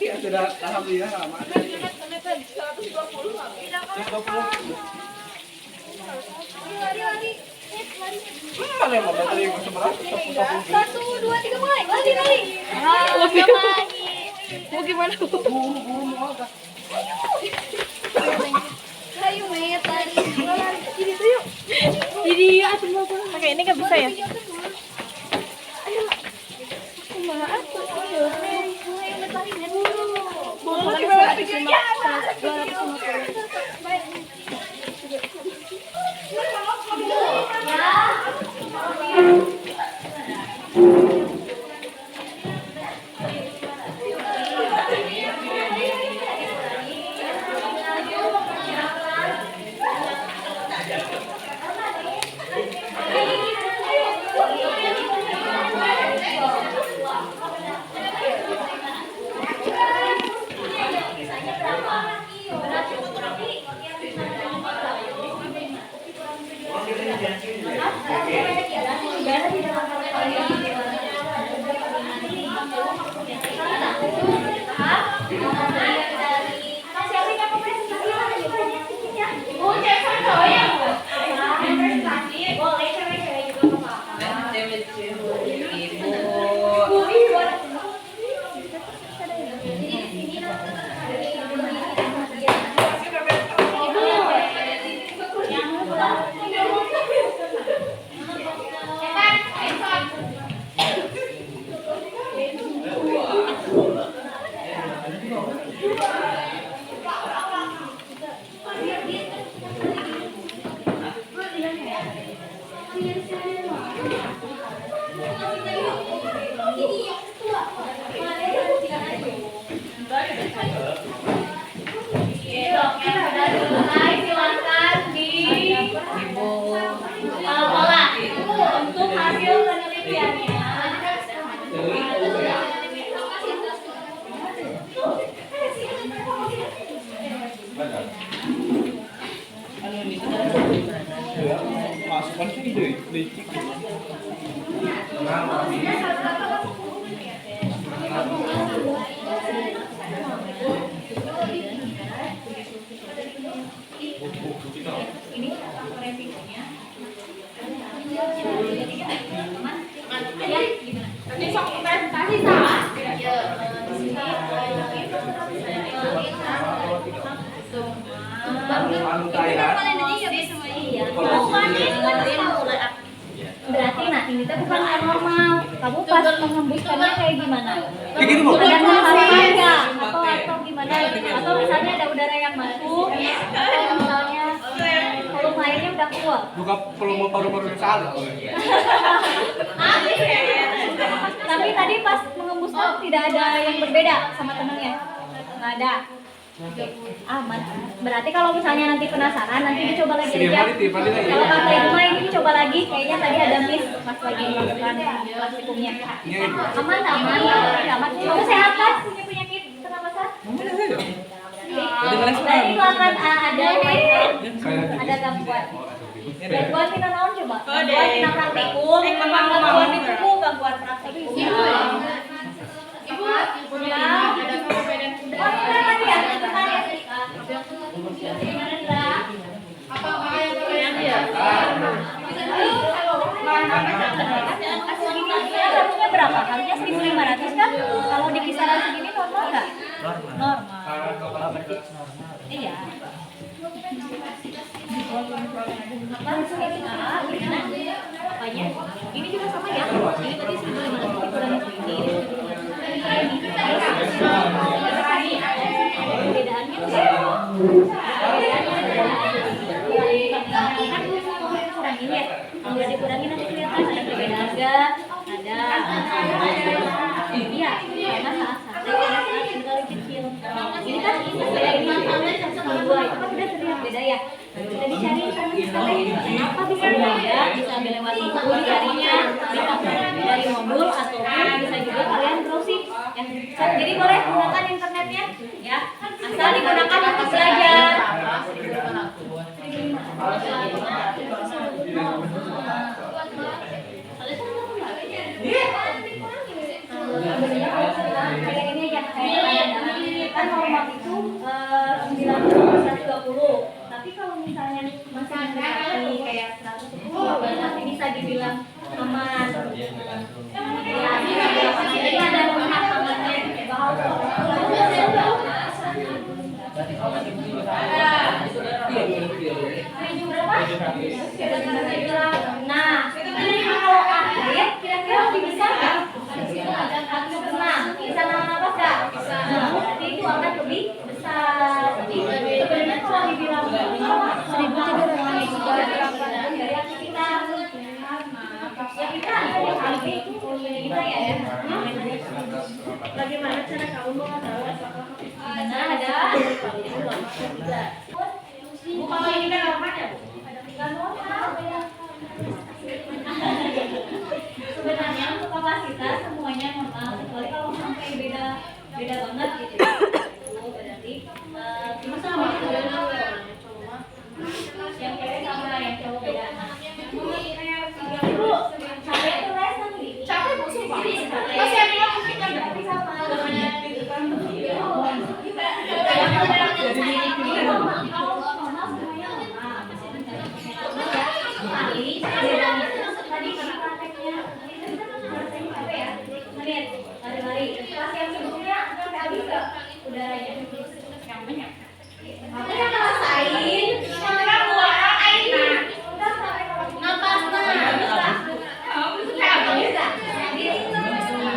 Ya sudah, alhamdulillah lama. 120. Mana yang mau dari seberapa? 1, 2, 3 mulai. Lari. Mau gimana? Ayo Met, lari. Ini tuh yuk. Jadi aku mau pakai ini nggak bisa ya? Untuk hasil penelitiannya. Masukkan sini deh, licik. Berarti nah ini tuh bukan air normal. Kamu pas mengembuskannya kayak gimana? Kayak gini, Bu. Ada harapan nggak? Atau gimana? Atau misalnya ada udara yang masuk? Atau misalnya volume airnya udah keluar? Buka volume paru-paru yang salah. Tapi tadi pas mengembuskan tidak ada yang berbeda sama tenangnya? Nggak ada. Aman. Berarti kalau misalnya nanti penasaran, nanti dicoba lagi aja. Kalau pakai rumah ini dicoba lagi, kayaknya tadi ada miss pas lagi melakukan praktikumnya. Aman, aman. Kamu sehat kan? Punya penyakit pernapasan? Berarti itu akan ada gangguan. Gangguan kita naon coba? Gangguan kita praktikum, gangguan di tubuh, gangguan praktikum. Ibu, ya. Oh, ini tadi ya, sebentar ya. Gimana, Dra? Apa yang dia? Harusnya berapa? Harusnya 1.500 kan? Kalau di kisaran segini normal nggak? Normal. Iya. Apanya? Ini juga sama ya? Ini tadi 1.500 dikurangi segini. Perbedaannya kurangin ya. Kalau dikurangin nanti kelihatan ada perbedaan enggak? Ada. Iya, karena saat tinggal kecil. Ini kan beda ini sama dua itu kan udah terlihat beda ya. Kita dicari apa bisa beda, bisa lewat buku dicarinya, bisa dari modul ataupun bisa juga kalian browsing yang Jadi boleh gunakan internetnya, ya. Asal digunakan untuk belajar. Kayak ini aja, kan normal itu 90/120. Tapi kalau misalnya masih mendekati kayak 110, berarti bisa dibilang aman. Ya, jadi ada tahap amannya. Nah, ini kalau akhir kira-kira lebih besar nggak? Nah, bisa nahan nafas nggak? Berarti itu akan lebih besar. Jadi sebenarnya kalau dibilang 1.300 dari aktivitas ya kita ada yang kali itu kita ya. Bagaimana cara kamu mengetahui apakah ada? Bu, kalau ini kan namanya Bu? Nggak normal. Sebenarnya untuk kapasitas semuanya normal, kecuali kalau sampai beda banget gitu. Berarti cuma sama yang cewek sama yang cowok beda. Bu, capek tuh les nanti. Capek Bu, sumpah. Masih ada yang mungkin tapi sama. Mari, kelas yang sebelumnya sampai habis gak udaranya? Yang banyak. Aku yang ngerasain, sampai keluar air. Udah sampai napas bisa. Bisa. Nanti lebih keluar.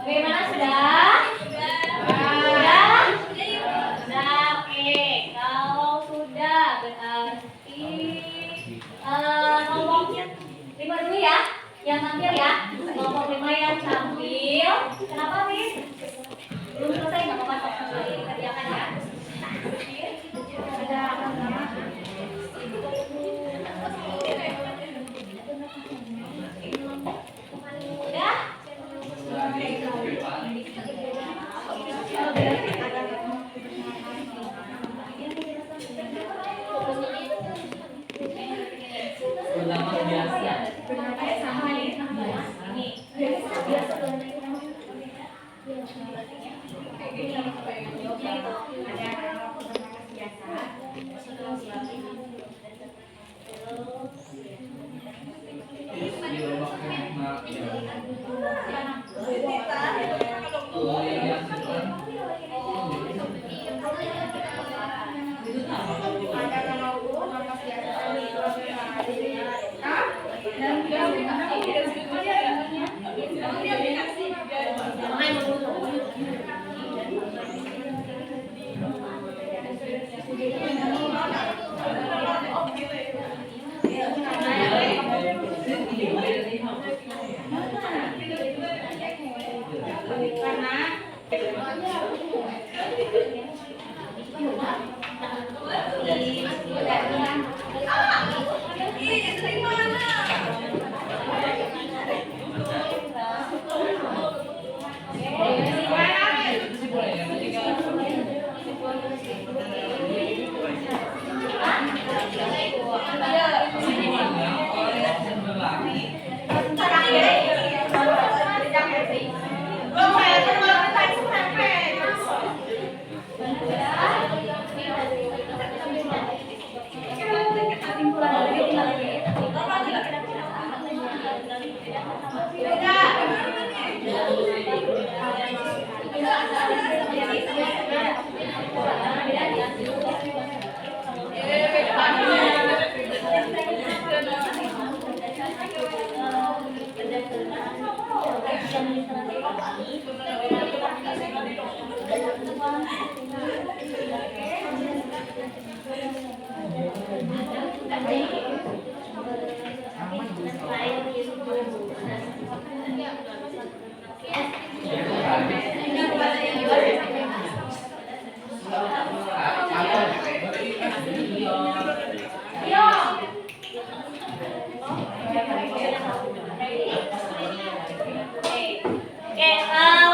Bagaimana sudah? Sudah? Oke. Kalau sudah berarti kelompok 5 dulu ya, yang tampil ya. Kelompok 5 yang tampil. Kenapa Miss? Belum selesai nggak apa-apa, kerjakan ya. Sudah pertama. Beda. bisa menyesuaikan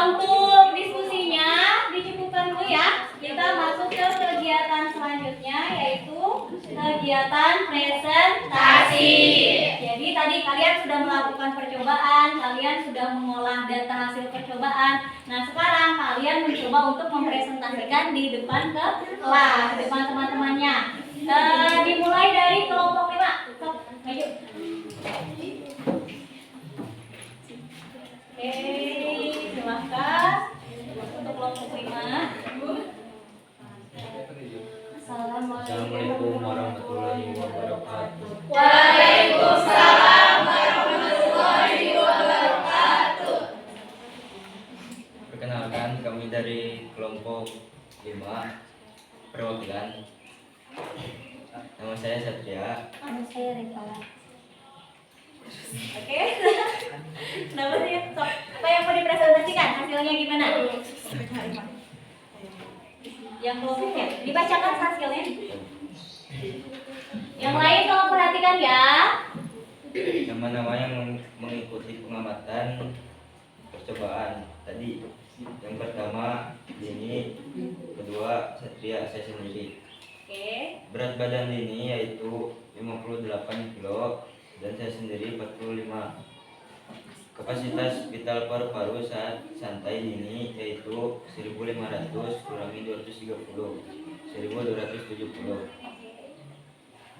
untuk diskusinya dicukupkan dulu ya. Kita masuk ke kegiatan selanjutnya, yaitu kegiatan presentasi. Jadi tadi kalian sudah melakukan percobaan, kalian sudah mengolah data hasil percobaan. Nah sekarang kalian mencoba untuk mempresentasikan di depan kelas, di depan teman-temannya. Dimulai dari kelompok 5. Sok, maju. Oke, silakan untuk kelompok 5. Assalamualaikum warahmatullahi wabarakatuh. Waalaikumsalam warahmatullahi wabarakatuh. Perkenalkan, kami dari kelompok 5 perwakilan. Nama saya Satria. Nama saya Rita. Oke. Nama saya Sok. Apa yang mau dipresentasikan? Hasilnya gimana? Yang kelompoknya dibacakan hasilnya. Yang lain tolong perhatikan ya. Nama-nama yang mengikuti pengamatan percobaan tadi. Yang pertama Dini, kedua Satria, saya sendiri. Oke. Berat badan Dini yaitu 58 kilo dan saya sendiri 45. Kapasitas vital paru-paru saat santai Dini yaitu 1500 kurangi 230, 1270.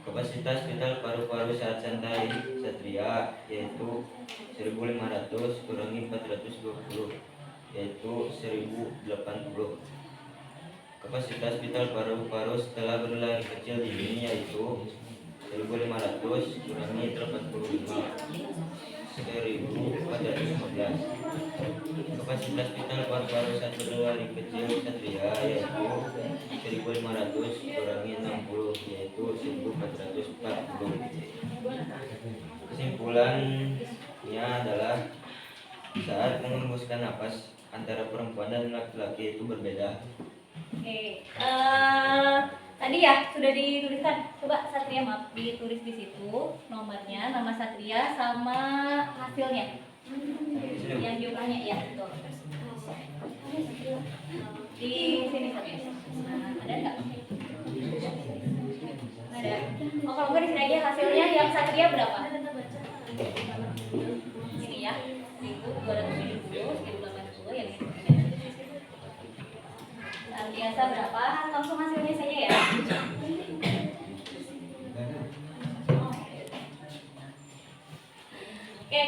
Kapasitas vital paru-paru saat santai Satria yaitu 1500 kurangi 420, yaitu 1080. Kapasitas vital paru-paru setelah berlari kecil Dini yaitu 1500 kurangi 85, 1415. Kapasitas vital paru-paru saat berlari kecil Satria yaitu 1500 kurangi 60, yaitu 1440. Kesimpulannya adalah saat mengembuskan napas antara perempuan dan laki-laki itu berbeda. Oke. Tadi ya sudah dituliskan. Coba Satria, maaf, ditulis di situ nomornya, nama Satria sama hasilnya. Yang jumlahnya ya, betul. Di sini Satria. Ada enggak? Ada. Oh, kalau enggak di sini aja hasilnya. Yang Satria berapa? Ini ya. 1270, 1080 yang ini. Biasa berapa? Langsung hasilnya saja ya. Oke,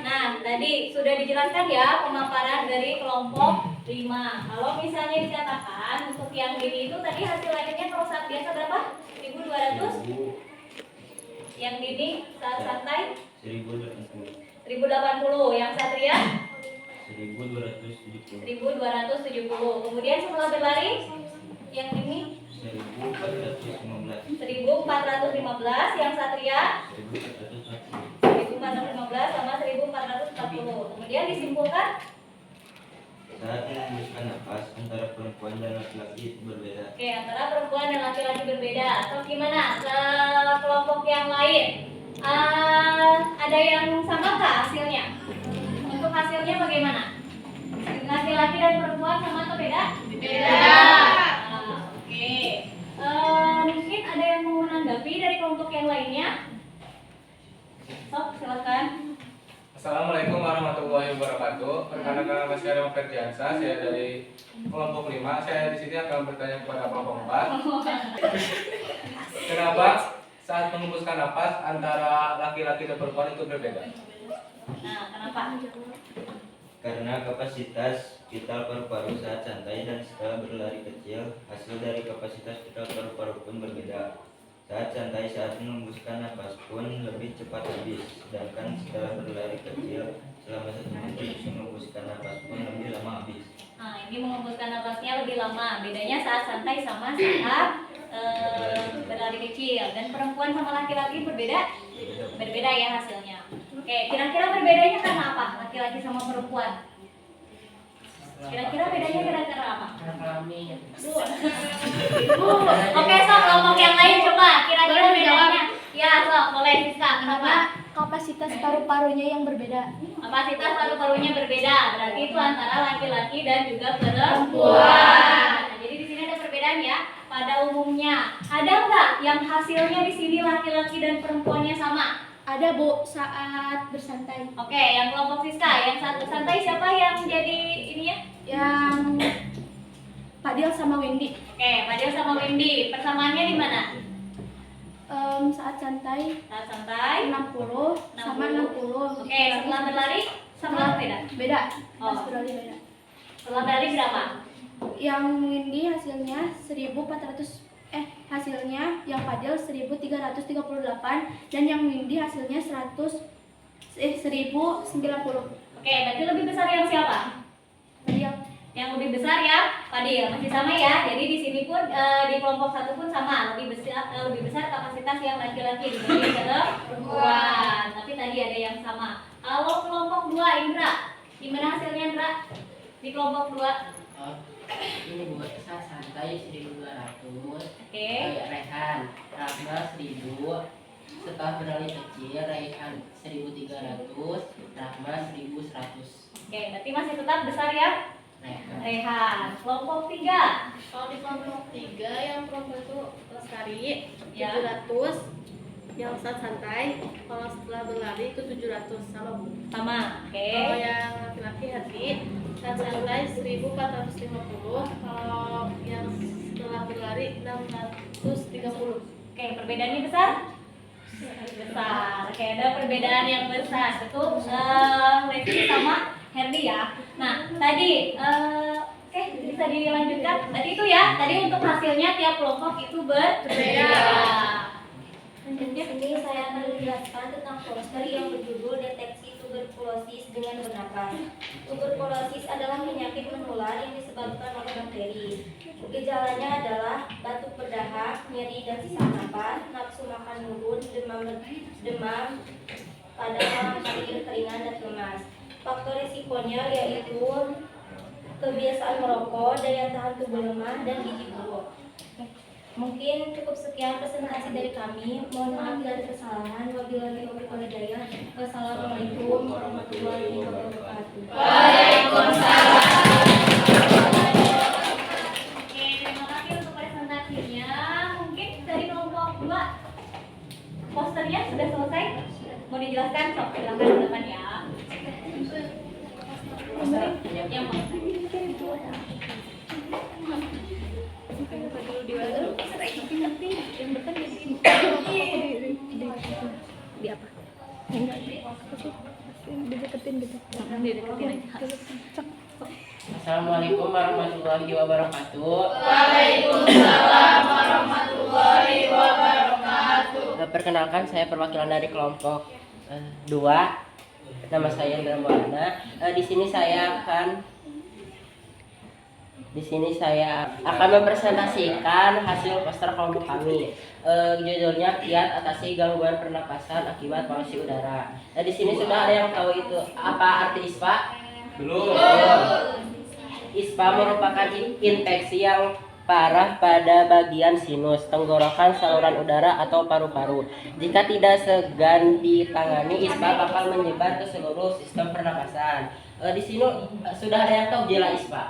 nah tadi sudah dijelaskan ya pemaparan dari kelompok 5. Kalau misalnya dikatakan untuk yang ini itu tadi hasil akhirnya kalau saat biasa berapa? 1200. Yang ini saat santai 1080. 1080. Yang Satria 1270. 1270. Kemudian setelah berlari yang ini 1415. 1415. Yang Satria 1415 sama 1440. Kemudian disimpulkan Saat mengembuskan napas antara perempuan dan laki-laki itu berbeda. oke, antara perempuan dan laki-laki berbeda. Atau gimana ke kelompok yang lain? Ada yang sama kah hasilnya? Untuk hasilnya bagaimana? Laki-laki dan perempuan sama atau beda? Beda. Oke. Mungkin ada yang mau menanggapi dari kelompok yang lainnya? Sok, silakan. Assalamualaikum warahmatullahi wabarakatuh. Perkenalkan nama saya Remo Ferdiansa, saya dari kelompok 5. Saya di sini akan bertanya kepada kelompok 4. Kenapa saat mengembuskan napas antara laki-laki dan perempuan itu berbeda? Nah, kenapa? Karena kapasitas vital paru-paru saat santai dan setelah berlari kecil, hasil dari kapasitas vital paru-paru pun berbeda. Saat santai saat menghembuskan napas pun lebih cepat habis. Sedangkan setelah berlari kecil selama 1 menit menghembuskan napas pun lebih lama habis. Nah, ini menghembuskan napasnya lebih lama. Bedanya saat santai sama saat berlari kecil. Dan perempuan sama laki-laki berbeda? Berbeda ya hasilnya. Oke, kira-kira berbedanya karena apa? Laki-laki sama perempuan. Kira-kira bedanya kira-kira apa? Oke, sok kelompok yang lain coba. Kira-kira Boleh dijawab? bedanya. Ya, sok boleh Siska. Kenapa? Kapasitas paru-parunya yang berbeda. Kapasitas paru-parunya berbeda. Berarti itu antara laki-laki dan juga perempuan. Nah, jadi di sini ada perbedaan ya. Pada umumnya, ada nggak yang hasilnya di sini laki-laki dan perempuannya sama? Ada Bu saat bersantai. Oke, yang kelompok Siska, yang saat bersantai siapa yang jadi ininya? Yang Fadil sama Wendy. Oke, Fadil sama Wendy. Persamaannya di mana? Saat santai Saat santai. 60 sama 60. Oke, setelah berlari sama beda. Beda. Oh. Pas berlari beda. Setelah berlari berapa? Yang Windy hasilnya 1400 hasilnya yang Fadil 1338 dan yang Windy hasilnya 1090. Oke, berarti lebih besar yang siapa? Fadil. Yang lebih besar ya, Fadil. Masih sama ya. Jadi di sini pun di kelompok 1 pun sama, lebih besar kapasitas yang laki-laki dibanding perempuan. Tapi tadi ada yang sama. Kalau kelompok 2 Indra, gimana hasilnya Indra? Di kelompok 2. Ini buat saat santai 1200. Oke. Rehan Rahma 1000. Setelah berlari kecil Rehan 1300, Rahma 1100. Oke, berarti masih tetap besar ya. Rehan. Kelompok 3. Kalau di kelompok 3 yang perempuan itu Lestari Ya. 700, yang saat santai. Kalau setelah berlari itu 700 sama Bu. Sama. Oke. Kalau yang laki-laki Hati saat santai 1450. Kalau yang setelah berlari 630. Oke, perbedaannya besar? Besar. Oke, ada perbedaan yang besar. Itu Lesti sama Herdi ya. Nah, tadi oke, bisa dilanjutkan. Tadi itu ya, tadi untuk hasilnya tiap kelompok itu berbeda. Di sini saya akan menjelaskan tentang poster yang berjudul deteksi tuberkulosis dengan bernapas. Tuberkulosis adalah penyakit menular yang disebabkan oleh bakteri. Gejalanya adalah batuk berdahak, nyeri dan sesak napas, nafsu makan menurun, demam pada malam hari, keringan dan lemas. Faktor risikonya yaitu kebiasaan merokok, daya tahan tubuh lemah, dan gizi buruk. Mungkin cukup sekian presentasi dari kami. Mohon maaf bila ada kesalahan. Wabillahi taufiq wal hidayah. Wassalamualaikum warahmatullahi wabarakatuh. Oke, terima kasih untuk presentasinya. Mungkin dari kelompok 2 posternya sudah selesai. Mau dijelaskan? Sok, silakan ke depan ya. Yang mau. Di apa? Dideketin gitu. Assalamualaikum warahmatullahi wabarakatuh. Waalaikumsalam warahmatullahi wabarakatuh. Perkenalkan, saya perwakilan dari kelompok 2. Nama saya Indra Maulana. Di sini saya akan mempresentasikan hasil poster kelompok kami. Judulnya kiat atasi gangguan pernapasan akibat polusi udara. Di sini sudah ada yang tahu itu apa arti ISPA? Belum. ISPA merupakan infeksi yang parah pada bagian sinus, tenggorokan, saluran udara atau paru-paru. Jika tidak segan ditangani, ISPA bakal menyebar ke seluruh sistem pernapasan. Di sini sudah ada yang tahu gejala ISPA?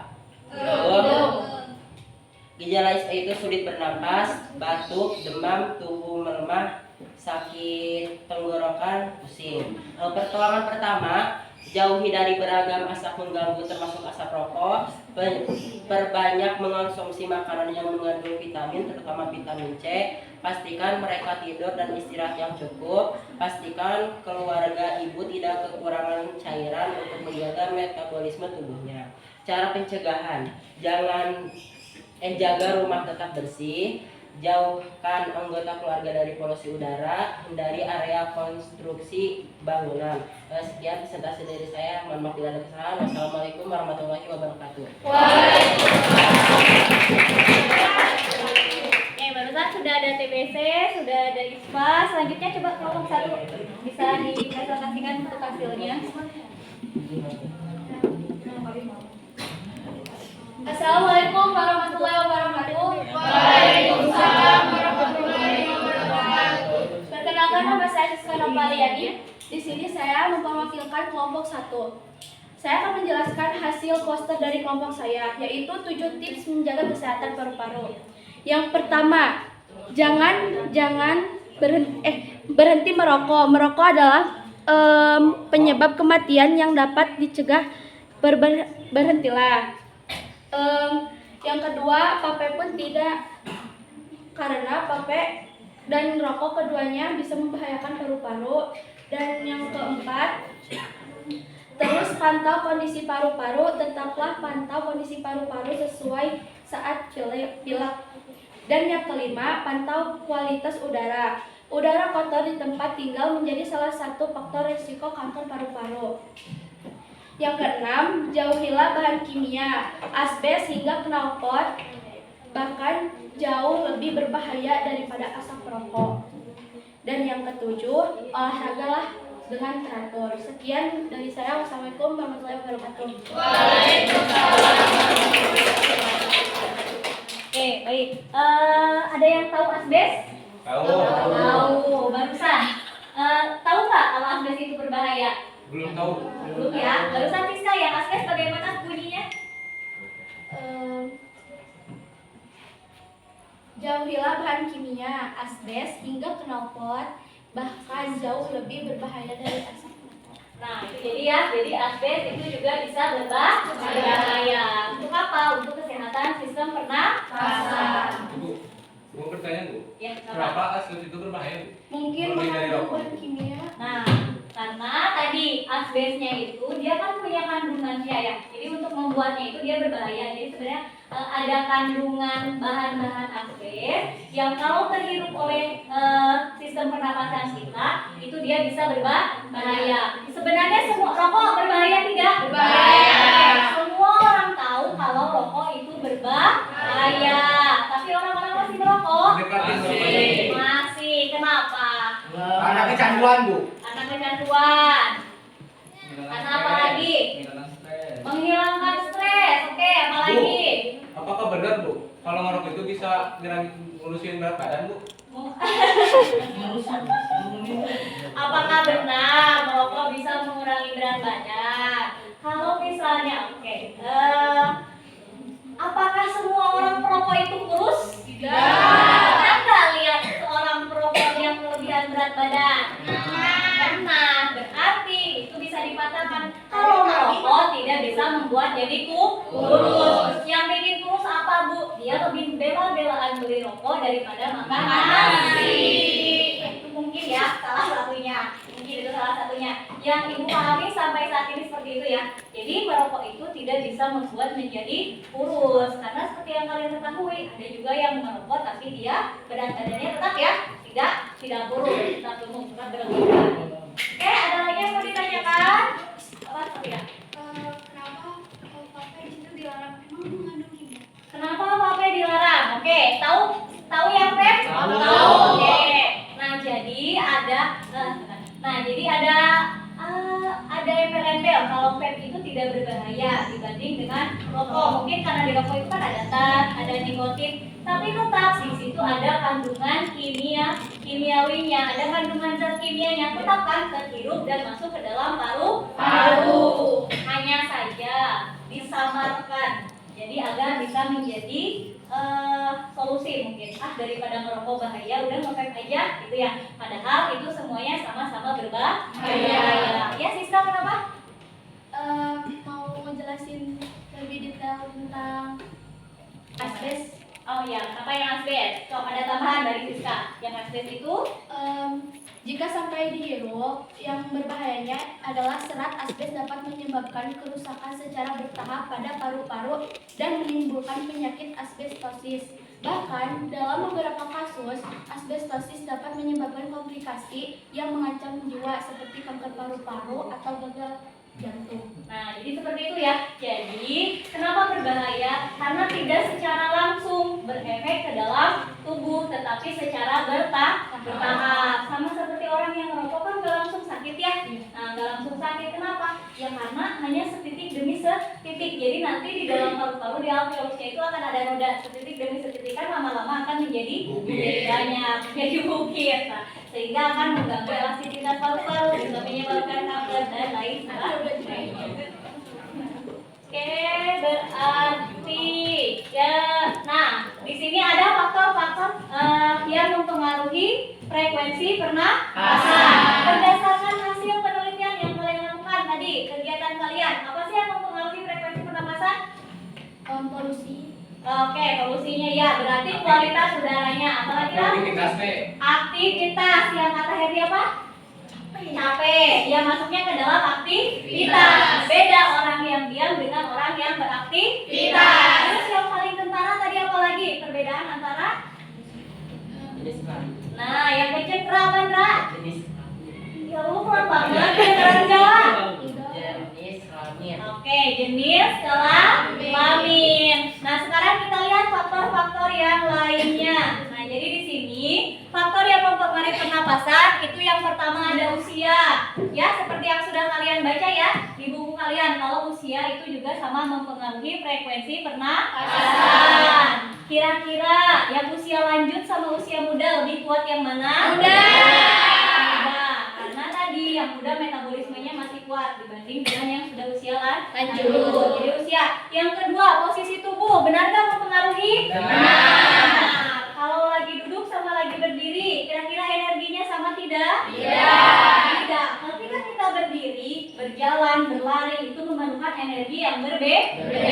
Belum. Gejala ISPA itu sulit bernapas, batuk, demam, tubuh melemah, sakit tenggorokan, pusing. Pertolongan pertama, jauhi dari beragam asap mengganggu termasuk asap rokok. Perbanyak mengonsumsi makanan yang mengandung vitamin, terutama vitamin C. Pastikan mereka tidur dan istirahat yang cukup. Pastikan keluarga ibu tidak kekurangan cairan untuk menjaga metabolisme tubuhnya. Cara pencegahan, jaga rumah tetap bersih, Jauhkan anggota keluarga dari polusi udara. Hindari area konstruksi bangunan. Sekian presentasi dari saya. Mohon maaf bila ada kesalahan. Wassalamualaikum warahmatullahi wabarakatuh. Barusan sudah ada TBC, sudah ada ISPA. Selanjutnya coba kelompok 1 bisa dipresentasikan untuk hasilnya. Assalamualaikum warahmatullahi wabarakatuh. Waalaikumsalam warahmatullahi wabarakatuh. Perkenalkan, nama saya Siska Nopaliani. Di sini saya memperwakilkan kelompok 1. Saya akan menjelaskan hasil poster dari kelompok saya, yaitu 7 tips menjaga kesehatan paru-paru. Yang pertama, jangan berhenti merokok. Merokok adalah penyebab kematian yang dapat dicegah. Berhentilah. Yang kedua, vape pun tidak, karena vape dan rokok keduanya bisa membahayakan paru-paru. Dan yang keempat, terus pantau kondisi paru-paru. Tetaplah pantau kondisi paru-paru sesuai saat pilek. Dan yang kelima, pantau kualitas udara. Udara kotor di tempat tinggal menjadi salah satu faktor risiko kanker paru-paru. Yang keenam, jauhilah bahan kimia, asbes hingga knalpot, bahkan jauh lebih berbahaya daripada asap rokok. Dan yang ketujuh, olahragalah dengan teratur. Sekian dari saya. Wassalamualaikum warahmatullahi wabarakatuh. Oke, baik. Ada yang tahu asbes? Tahu. Tahu. Barusan. Tahu nggak kalau asbes itu berbahaya? Belum tahu. Belum ya. Barusan Siska yang asbes bagaimana bunyinya? Jauhilah bahan kimia, asbes hingga knalpot, bahkan jauh lebih berbahaya dari asap rokok. Nah, itu jadi ya. Jadi asbes itu juga bisa berbahaya. Untuk apa? Untuk kesehatan sistem pernafasan. Bu, mau bertanya Bu, Ya, kenapa asbes itu berbahaya Bu? mungkin Lebih dari mengandung rokok. bahan kimia. Nah, karena tadi asbesnya itu dia kan punya kandungan ya. Jadi untuk membuatnya itu dia berbahaya. Jadi sebenarnya ada kandungan bahan-bahan asbes yang kalau terhirup oleh sistem pernapasan kita itu dia bisa berbahaya. Sebenarnya semua rokok berbahaya tidak? Berbahaya. Semua orang tahu kalau rokok itu berbahaya. Tapi orang-orang masih merokok? Masih. Kenapa? Anak kecanduan Bu. Anak kecanduan. Karena apa lagi? Menghilangkan stres. Oke, apa lagi? Apakah benar Bu, kalau ngerokok itu bisa ngurusin berat badan Bu? Apakah benar merokok bisa mengurangi berat badan? Kalau misalnya, apakah semua orang perokok itu kurus? Tidak. Pernah nggak lihat seorang perokok yang kelebihan berat badan? Pernah. Berarti itu bisa dikatakan kalau merokok tidak bisa membuat jadi kurus. Yang bikin kurus apa Bu? Dia lebih bela-belaan beli rokok daripada makan nasi. Itu mungkin ya salah satunya. Mungkin itu salah satunya. Yang Ibu pahami sampai saat ini seperti itu ya. Jadi merokok itu tidak bisa membuat menjadi kurus. Karena seperti yang kalian ketahui, ada juga yang merokok tapi dia berat badannya tetap ya tidak kurus, tetap gemuk, tetap berlebihan. Oke, ada lagi yang mau ditanyakan? Apa ya? Kenapa vape itu dilarang? Emang mengandung kimia? Kenapa vape dilarang? Oke, tahu yang vape? Tahu. Oke. Nah, jadi ada embel-embel kalau vape itu tidak berbahaya dibanding dengan rokok. Mungkin karena di rokok itu kan ada tat, ada nikotin, tapi tetap di situ ada kandungan kimiawinya, ada kandungan zat kimianya, tetap kan terhirup dan masuk ke dalam paru-paru. Hanya saja disamarkan. Jadi agar bisa menjadi solusi mungkin daripada merokok bahaya udah nge-vape aja gitu ya. Padahal itu semuanya sama-sama berbahaya. Ya Siska, kenapa? Mau ngejelasin lebih detail tentang asbes. Oh ya, apa yang asbes? So, ada tambahan dari Siska. Yang asbes itu Jika sampai dihirup, yang berbahayanya adalah serat asbes dapat menyebabkan kerusakan secara bertahap pada paru-paru dan menimbulkan penyakit asbestosis. Bahkan, dalam beberapa kasus, asbestosis dapat menyebabkan komplikasi yang mengancam jiwa seperti kanker paru-paru atau gagal jantung. Nah, jadi seperti itu ya. Jadi, kenapa berbahaya? Karena tidak secara langsung berefek ke dalam tubuh, tetapi secara bertahap. Sama seperti orang yang merokok kan nggak langsung sakit ya. Nah, nggak langsung sakit. Kenapa? Ya karena hanya setitik demi setitik. Jadi nanti di dalam paru-paru di alveolusnya itu akan ada noda setitik demi setitik, kan lama-lama akan menjadi banyak, menjadi bukit. Nah, sehingga akan mengganggu elastisitas paru-paru, bisa menyebabkan kanker dan lain sebagainya. Oke, berarti ya. Nah, di sini ada faktor-faktor yang mempengaruhi frekuensi pernapasan. Berdasarkan hasil penelitian yang kalian lakukan tadi, kegiatan kalian, apa sih yang mempengaruhi frekuensi pernapasan? Polusi. Oke, polusinya ya, berarti kualitas udaranya. Apalagi aktivitas yang kata Herdi apa? Capek. Ya, masuknya ke dalam aktivitas. Beda orang yang diam dengan orang yang beraktivitas. Terus yang paling kentara tadi apa lagi? Perbedaan antara? Nah, yang kecil apa, Ndra? Ya lu pelan banget, kedengeran enggak? Oke, jenis kelamin. Nah, sekarang kita lihat faktor-faktor yang lainnya. Nah, jadi di sini faktor yang mempengaruhi pernapasan itu yang pertama ada usia. Ya, seperti yang sudah kalian baca ya di buku kalian, kalau usia itu juga sama mempengaruhi frekuensi pernapasan. Kira-kira yang usia lanjut sama usia muda lebih kuat yang mana? Muda. Karena tadi yang muda metabolismenya masih kuat dibanding dengan yang sudah usia lanjut. Jadi usia. Yang kedua, posisi tubuh. Benarkah mempengaruhi? Benar. Kalau lagi duduk sama lagi berdiri, kira-kira energinya sama tidak? Tidak. Ketika kita berdiri, berjalan, berlari, itu memerlukan energi yang berbeda.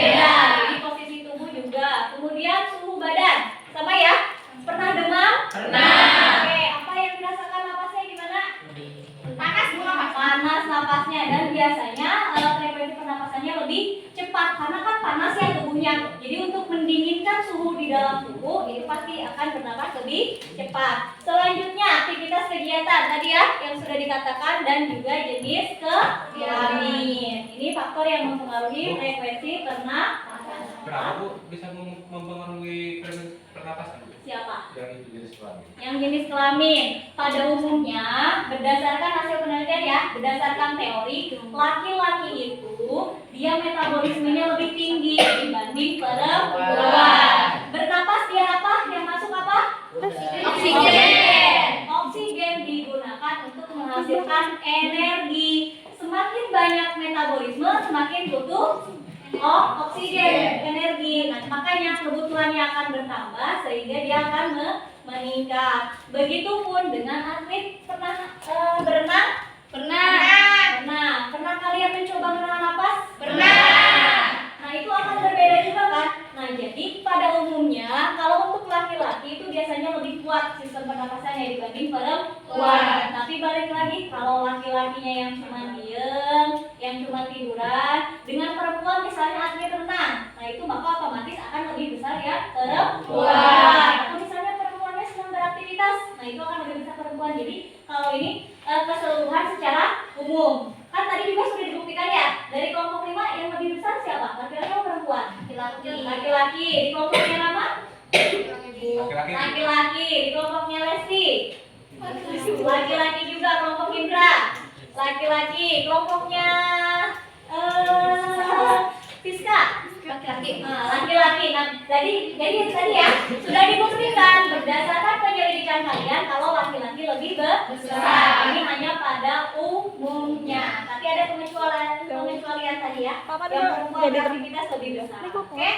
Jadi posisi tubuh juga. Kemudian suhu badan. Sama ya? Pernah demam? Pernah. Oke, apa yang dirasakan napasnya gimana? Panas napasnya, dan biasanya frekuensi pernapasannya lebih cepat karena kan panas ya tubuhnya. Jadi untuk mendinginkan suhu di dalam tubuh itu pasti akan bernapas lebih cepat. Selanjutnya aktivitas kegiatan tadi ya yang sudah dikatakan, dan juga jenis kelamin. Ini faktor yang mempengaruhi frekuensi pernapasan. Kenapa Bu bisa mempengaruhi frekuensi pernapasan? Siapa? Yang itu jenis kelamin. Yang jenis kelamin pada umumnya berdasarkan hasil penelitian ya, berdasarkan teori, laki-laki itu dia metabolismenya lebih tinggi dibanding perempuan. Bernapas dia apa? Yang masuk apa? Oksigen. Oksigen digunakan untuk menghasilkan energi. Semakin banyak metabolisme, semakin butuh oksigen, energi. Nah, makanya kebutuhannya akan bertambah sehingga dia akan meningkat. Begitupun dengan atlet. Pernah berenang? Pernah kalian mencoba menahan napas? Pernah. Nah, itu akan berbeda juga kan? Nah, jadi pada umumnya kalau untuk laki-laki itu biasanya lebih kuat sistem pernapasannya dibanding perempuan. Tapi balik lagi, kalau laki-lakinya yang cuma diem, yang cuma tiduran, dengan perempuan misalnya atlet renang, nah itu maka otomatis akan lebih besar ya perempuan. Atau misalnya perempuannya sedang beraktivitas, nah itu akan lebih besar perempuan. Jadi kalau ini keseluruhan secara umum. Kan tadi juga sudah dibuktikan ya, dari kelompok 5 yang lebih besar siapa? Laki-laki atau perempuan? Laki-laki. Di kelompoknya Rama? Laki-laki. Di kelompoknya Lesti? Laki-laki juga. Kelompok Indra? Laki-laki. Kelompoknya Fiska? Laki-laki. Nah, jadi tadi ya sudah dibuktikan berdasarkan penyelidikan kalian kalau laki-laki lebih besar. Ini hanya pada umumnya. Tapi ada pengecualian tadi ya. Yang perempuan beraktivitas lebih besar. Oke?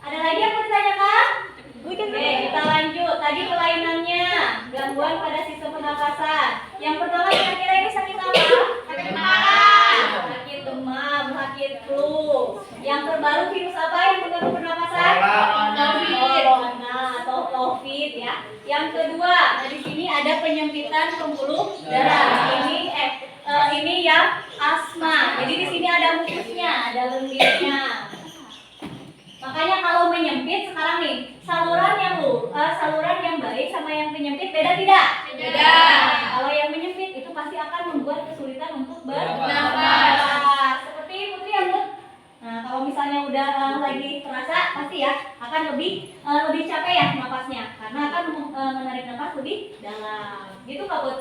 Ada lagi yang mau ditanyakan? Oke, kita lanjut. Tadi kelainannya, gangguan pada sistem pernapasan. Yang pertama kira-kira ini sakit apa? Sakit kepala, sakit demam, sakit flu. Yang terbaru virus apa yang mengganggu pernapasan? Corona atau COVID ya. Yang kedua, di sini ada penyempitan pembuluh darah. Ini yang asma. Jadi di sini ada mukusnya, ada lendirnya. Makanya kalau menyempit sekarang nih, saluran yang baik sama yang penyempit beda tidak? Beda. Kalau yang menyempit itu pasti akan membuat kesulitan untuk bernafas. Seperti Putri ya, Bud? Nah, kalau misalnya udah lagi terasa pasti ya akan lebih capek ya napasnya karena akan menarik nafas lebih dalam. Gitu Kak Bud?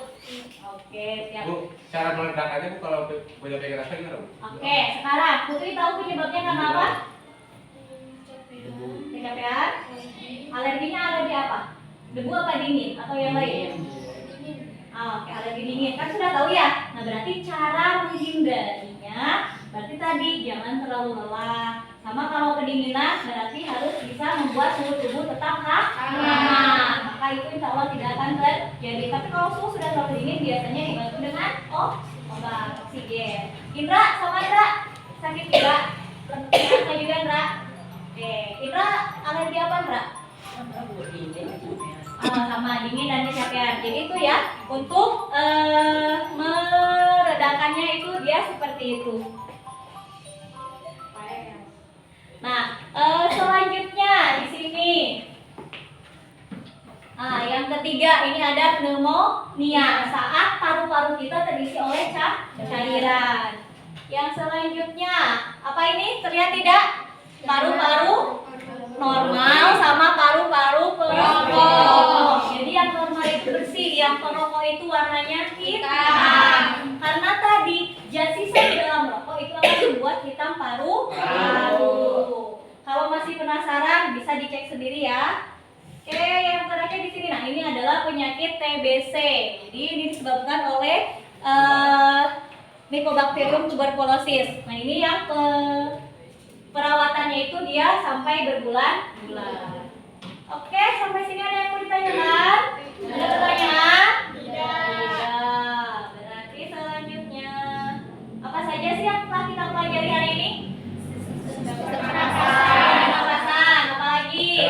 Oke, siap. Bu, cara meledakannya Bu kalau banyak yang rasa gimana Bu? Oke, sekarang Putri tahu penyebabnya karena apa? Kecapean? Alerginya alergi apa? Debu apa dingin atau yang lain? Oke, alergi dingin kan sudah tahu ya. Nah, berarti cara menghindarinya berarti tadi jangan terlalu lelah. Sama kalau kedinginan berarti harus bisa membuat suhu tubuh tetap hangat. Maka itu insya Allah tidak akan terjadi. Tapi kalau suhu sudah terlalu dingin biasanya dibantu dengan obat oksigen. Indra, sama Indra sakit tidak? Saya juga Indra. Oke, Indra alergi apa Indra? Sama dingin dan kecapean. Jadi itu ya untuk meredakannya itu dia seperti itu. Nah, selanjutnya di sini. Yang ketiga ini ada pneumonia saat paru-paru kita terisi oleh cairan. Yang selanjutnya apa ini? Terlihat tidak? Paru-paru normal sama paru-paru perokok. Jadi yang normal itu bersih, yang perokok itu warnanya hitam. Karena tadi zat sisa di dalam rokok itu akan membuat hitam paru-paru. Kalau masih penasaran bisa dicek sendiri ya. Oke, yang terakhir di sini. Nah, ini adalah penyakit TBC. Jadi ini disebabkan oleh Mycobacterium tuberculosis. Nah, ini yang perawatannya itu dia sampai berbulan-bulan. Oke, sampai sini ada yang mau ditanyakan? Ada pertanyaan? Tidak. Berarti selanjutnya apa saja sih yang telah kita pelajari hari ini? Pernapasan, apa lagi?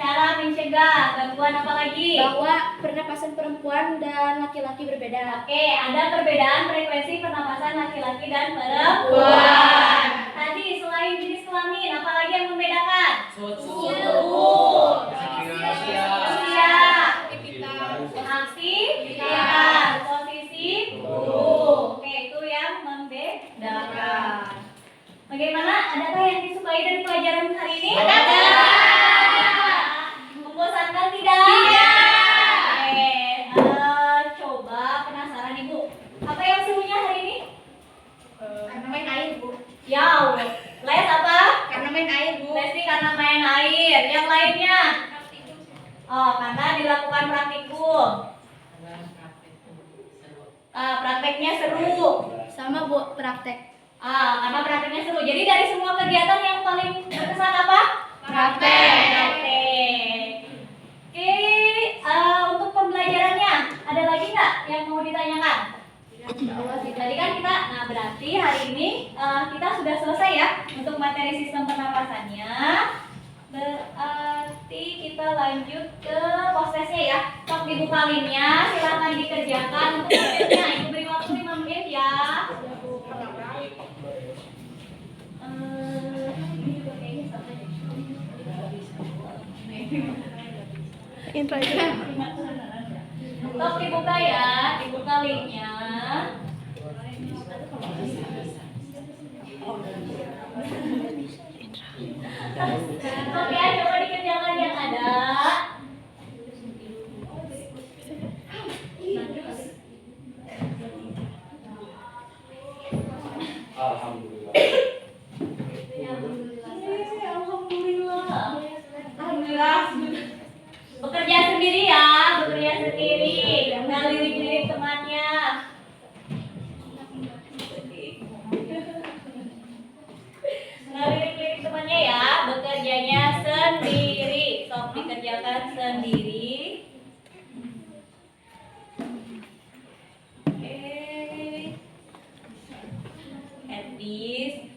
Cara mencegah, bantuan apa lagi? Bahwa pernapasan perempuan dan laki-laki berbeda. Oke, ada perbedaan frekuensi pernapasan laki-laki dan perempuan. Tadi selain jenis kelamin, apa lagi yang membedakan? Suhu, usia, aktivitas, posisi tubuh. Oke, itu yang membedakan. Bagaimana? Adakah yang disukai dari pelajaran hari ini? Ada. Membosankan tidak? Oke, coba penasaran Ibu. Apa yang serunya hari ini? Karena main air, Bu. Ya Allah. Les apa? Karena main air, Bu. Lesti karena main air. Yang lainnya? Karena dilakukan praktikum. Prakteknya seru. Sama Bu, praktek. Karena prakteknya seru. Jadi dari semua kegiatan yang paling berkesan apa? Praktek. Oke, untuk pembelajarannya ada lagi nggak yang mau ditanyakan? Tadi kan kita, nah berarti hari ini kita sudah selesai ya untuk materi sistem pernapasannya. Berarti kita lanjut ke prosesnya ya. Sok dibuka linknya, silahkan dikerjakan untuk prosesnya. Ibu beri waktu 5 menit ya. Sok dibuka ya, dibuka linknya. Sok ya, coba dikerjakan yang ada. Alhamdulillah. Alhamdulillah. Bekerja sendiri ya, bekerja sendiri. Jangan lirik-lirik temannya. Jangan lirik-lirik temannya ya, bekerjanya sendiri. Sok dikerjakan sendiri. Oke. At least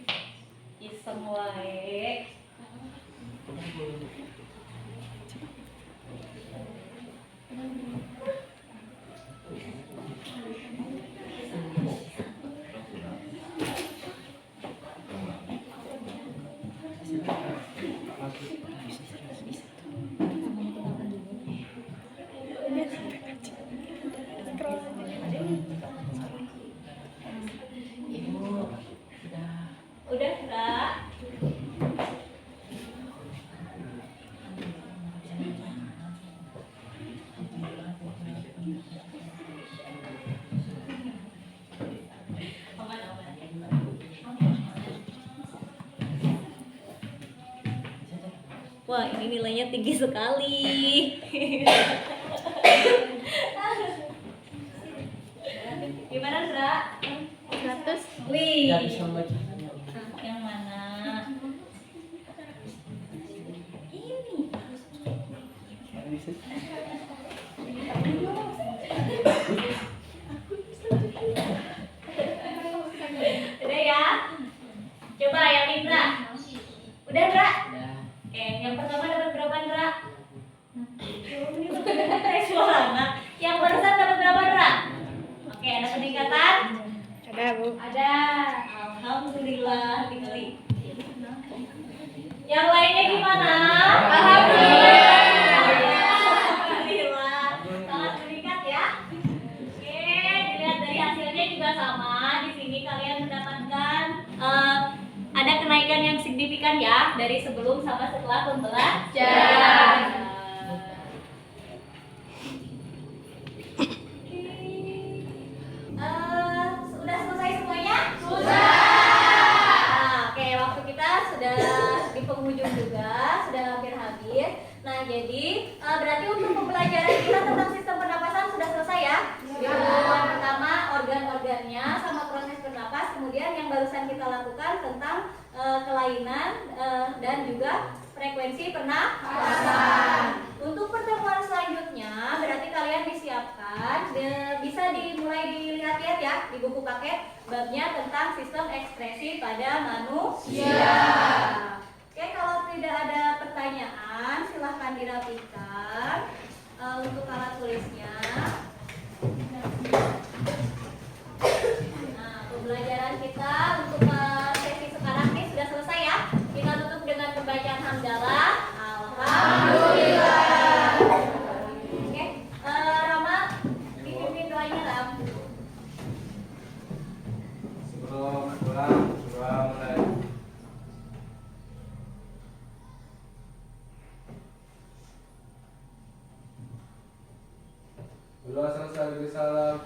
Wah, ini nilainya tinggi sekali. Gimana, Zra? 100. Wih. Gak bisa baca. Yang mana? Ini. Udah ya? Coba yang Indra. Udah, Indra? Oke, yang pertama dapat berapa, Indra? Ini tes suara. Yang barusan dapat berapa, Indra? Oke, ada peningkatan? Ada, Bu. Ada. Alhamdulillah dikali. Yang lainnya gimana? Alhamdulillah. Alhamdulillah. Sangat meningkat ya. Oke, dilihat dari hasilnya juga sama. Di sini kalian mendapatkan ada kenaikan yang signifikan ya dari sebelum sama setelah pembelajaran. Sudah selesai semuanya? Sudah. Oke, waktu kita sudah di penghujung juga, sudah hampir habis. Nah, jadi berarti untuk pembelajaran kita tentang sistem pernapasan sudah selesai ya. Yang pertama organ-organnya sama proses bernapas, kemudian yang barusan kita lakukan tentang kelainan dan juga frekuensi pernapasan. Untuk pertemuan selanjutnya berarti kalian disiapkan bisa dimulai dilihat-lihat ya di buku paket babnya tentang sistem ekspresi pada manusia. Oke, kalau tidak ada pertanyaan silahkan dirapikan untuk alat tulisnya. Nah, pembelajaran kita untuk sesi sekarang ini sudah selesai ya. Kita tutup dengan pembacaan hamdalah. Alhamdulillah. Oke, Rama, dipimpin doanya Ram. Sebelum pulang, doa mulai. Doa selesai dari salam.